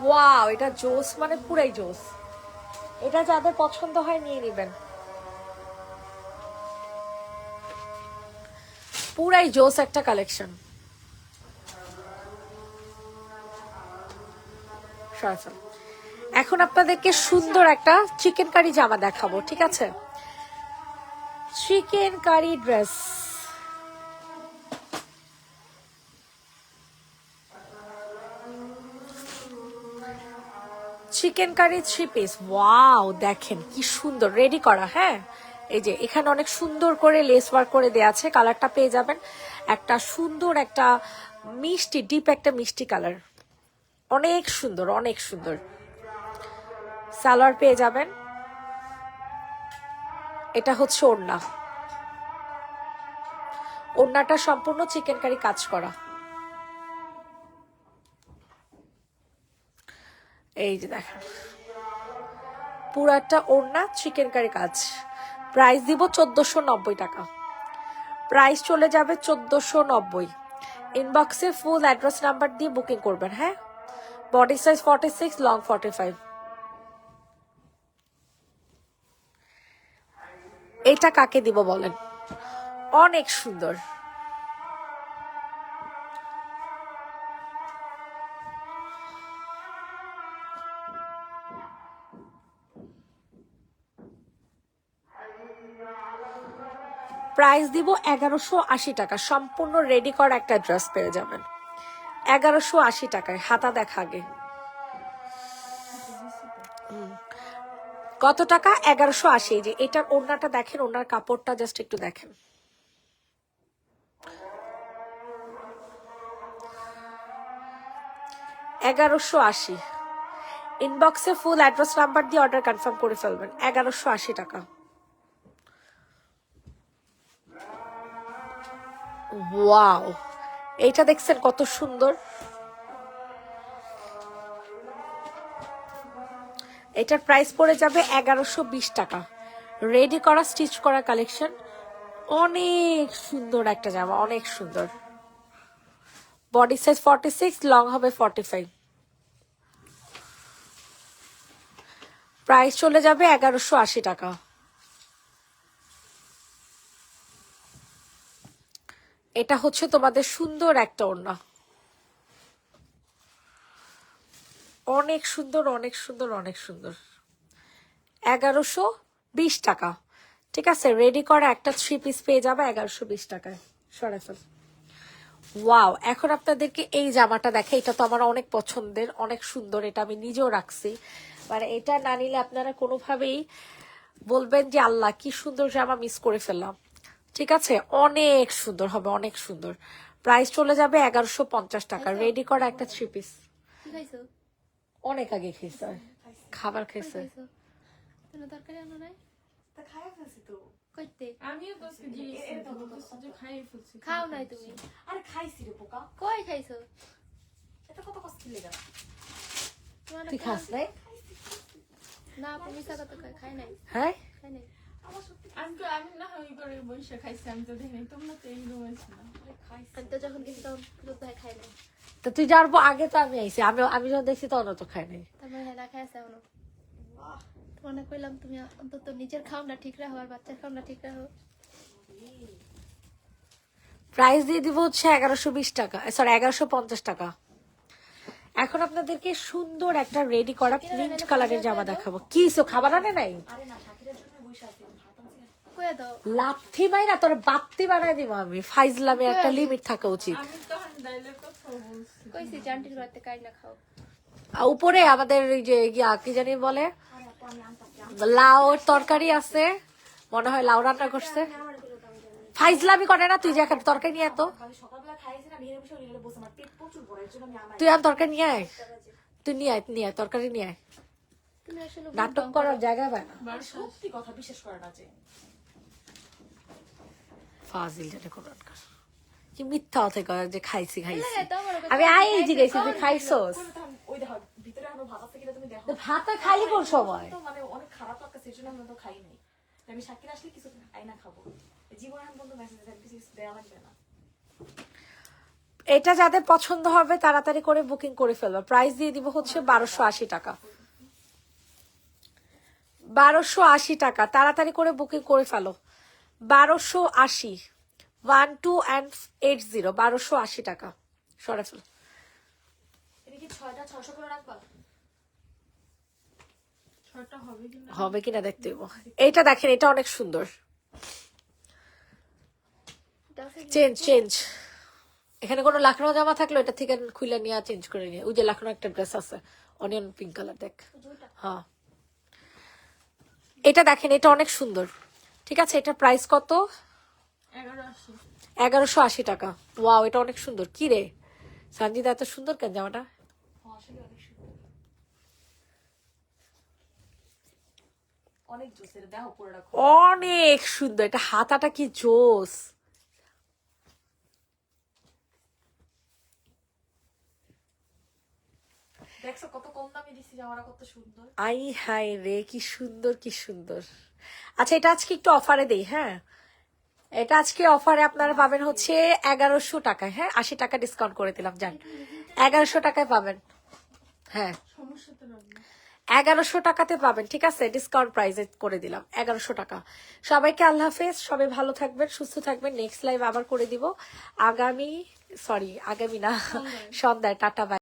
ওয়াও, এটা জোস, মানে পুরাই জোস। এটা যাদের পছন্দ হয় নিয়ে নেবেন, পুরাই জোস একটা কালেকশন। এখন আপনাদেরকে সুন্দর একটা চিকেন কারি জামা দেখাবো, ঠিক আছে? Chicken curry dress, chicken curry 3 piece. Wow, দেখেন কি সুন্দর রেডি করা। হ্যাঁ, এই যে এখানে অনেক সুন্দর করে লেস ওয়ার্ক করে দেয়া আছে। কালারটা পেয়ে যাবেন একটা সুন্দর, একটা মিষ্টি, ডিপ একটা মিষ্টি কালার, অনেক সুন্দর, অনেক সুন্দর। সালোয়ার পেয়ে যাবেন, এটা হচ্ছে ওড়না। ওড়নাটা সম্পূর্ণ চিকেন কারি কাজ করা। এই যে দেখেন, পুরাটা ওড়না চিকেন কারি কাজ। প্রাইস দিব 1490 টাকা। প্রাইস চলে যাবে 1490। ইনবক্সে ফুল অ্যাড্রেস নাম্বার দিয়ে বুকিং করবেন। হ্যাঁ, বডি সাইজ 46, লং 45। এটা কাকে দিব বলেন? অনেক সুন্দর। প্রাইস দিব 1180 টাকা। সম্পূর্ণ রেডি করা একটা ড্রেস পেয়ে যাবেন 1180 টাকায়। হাতা দেখা আগে কত টাকা? 1180। যে এটার ওড়নাটা দেখেন, ওড়নার কাপড়টা জাস্ট একটু দেখেন। $1180। ইনবক্সে ফুল অ্যাড্রেস নাম্বার দিয়ে অর্ডার কনফার্ম করে ফেলবেন। 1180 টাকা। ওয়াও, এইটা দেখছেন কত সুন্দর? এটার প্রাইস পড়ে যাবে 1120 টাকা। রেডি করা স্টিচ করা কালেকশন, অনেক সুন্দর একটা জামা, অনেক সুন্দর। বডি সাইজ 46, লং হবে 45। প্রাইস চলে যাবে 1180 টাকা। এটা হচ্ছে তোমাদের সুন্দর একটা ওড়না, অনেক সুন্দর অনেক সুন্দর অনেক সুন্দর। 1120 টাকা, ঠিক আছে। রেডি করা একটা 3 পিস পেয়ে যাবে 1120 টাকায়। সরাসরি ওয়াও। এখন আপনাদেরকে এই জামাটা দেখে, এটা তো আমার অনেক পছন্দের, অনেক সুন্দর, এটা আমি নিজেও রাখছি। মানে এটা না নিলে আপনারা কোনোভাবেই বলবেন যে আল্লাহ কি সুন্দর জামা মিস করে ফেললাম, ঠিক আছে। অনেক সুন্দর হবে, অনেক সুন্দর। প্রাইস চলে যাবে 1150 টাকা। রেডি করা একটা 3 পিস।
কি খাইছো?
অনেক আগে খেয়েছে, খাবার খেয়েছে।
খাইছো? কোনো তরকারি আনো নাই?
তা খাইয়া ফেলছি তো।
কইতে?
আমিও তো আজকে যে খাইয়ে ফেলছি।
খাও নাই তুমি?
আরে খাইছি রে পোকা।
কই খাইছো?
এটা কত কষ্ট লেগা।
তোমার
তুই খাস নাই?
না, তুমি সাদা তো খাই নাই।
হ্যাঁ,
খাই নাই।
আমার সত্যি আমি না ওই করে বসে খাইছি, আমি তো দেখি তোমরা তো এই রুমে ছিল। আরে খাইছি।
আমি তো যখন গেছি তখন দুধ ভাই খাই নাই।
তো তুই যাবো আগে তো আমি আইছি, আমি যখন দেখছি তখন তো খাই নাই।
তারপরে হ্যাঁ না খাইছে এখনো।
বাহ,
তোমার না কইলাম তুমি অন্তত নিজের খাওনা ঠিক রাখো আর বাচ্চার খাওনা ঠিক রাখো।
প্রাইস দিয়ে দিব হচ্ছে 1120 টাকা, সরি 1150 টাকা। এখন আপনাদেরকে সুন্দর একটা রেডি করা প্রিন্ট কালারের জামা দেখাবো। কি সো খাবার আনে নাই?
আরে না শাকিরের জন্য বসে আছি, ভাত আনছি না।
কইয়া দাও।
লাথি মাইরা তোর বাত্তি বানায় দিব আমি। ফাইজলামে একটা লিমিট থাকা উচিত।
আমি তখন ডাইলে কথা বলছি।
কইছি জান্টির বাড়িতে কাই না খাও।
আর উপরে আমাদের এই যে কি জানি বলে, লাউ তরকারি আছে, মনে হয় লাউ রান্না করছে। ফাইজলামি করে না, তুই যে এখন তরকারি নিয়ে এত,
আমি সকালবেলা খাইছি না, নিয়ে বসে নিয়ে বসে আমার পেট প্রচুর বড়, এর জন্য আমি আমার
তুই আর তরকারি নিয়ে আয়, তুই নিয়ে আয় তরকারি নিয়ে আয়।
তুমি আসলে
নাটক করার জায়গা পায় না।
সত্যি কথা বিশ্বাস করে না যে
ফাজিল যেটা কোরআন কি মিথ্যা কথা কয় যে খাইছি খাইছি।
লাগে তো আমার
আমি আই জিজ্ঞেস তুই খাইছস?
ওই দেখো ভিতরে আমার ভাত আছে কিনা তুমি দেখো।
তো ভাতটা খালি কোন সময়?
তো মানে অনেক খারাপ লাগছে, এর জন্য আমি তো খাই নাই। আমি শাকির আসলে কিছু আইনা খাবো। জীবনে আমি বন্ধু মেসেজ কিছু দেওয়া লাগবে না।
এটা যাদের পছন্দ হবে তাড়াতাড়ি করে বুকিং করে ফেলবে। প্রাইস দিয়ে দিব হচ্ছে 1280 টাকা। 1280 টাকা, তাড়াতাড়ি করে বুকিং করে ফেলো। 1280, 1280, 1280 টাকা। সরে ফেলো।
এটা কি 6টা 600 করে রাখবা? 6টা হবে কিনা?
হবে কিনা দেখতে হইব। এইটা দেখেন, এটা অনেক সুন্দর। চেঞ্জ এখানে কোনো লাখনো জামা থাকলো এটা থেকে খুলে নিয়ে চেঞ্জ করে নিয়ে, ওই যে লাখনো একটা ড্রেস আছে অনিয়ন পিঙ্ক কালার, দেখ। হ্যাঁ, এটা দেখেন, এটা অনেক সুন্দর, ঠিক আছে। এটা প্রাইস কত?
1180।
1180 টাকা। ওয়াও, এটা অনেক সুন্দর। কি রে সঞ্জিদা, এত সুন্দর কেন জামাটা?
আসলে অনেক সুন্দর, অনেক জোসের। দেখো পরে রাখো,
অনেক সুন্দর। এটা হাতাটা কি জোস।
দেখছো কত কম দামে দিছি জামাটা, কত সুন্দর।
আই হাই রে, কি সুন্দর কি সুন্দর। আচ্ছা, এটা আজকে একটু অফারে দেই। হ্যাঁ, এটা আজকে অফারে আপনারা পাবেন হচ্ছে 1100 টাকায়। হ্যাঁ, 80 টাকা ডিসকাউন্ট করে দিলাম, জান 1100 টাকায় পাবেন। হ্যাঁ,
সমস্যা তো লাগবে।
1100 টাকাতে পাবেন, ঠিক আছে। ডিসকাউন্ট প্রাইসে করে দিলাম 1100 টাকা। সবাইকে আল্লাহ হাফেজ, সবাই ভালো থাকবেন, সুস্থ থাকবেন। নেক্সট লাইভ আবার করে দিব আগামী না, সন্ধ্যায়। Tata bye.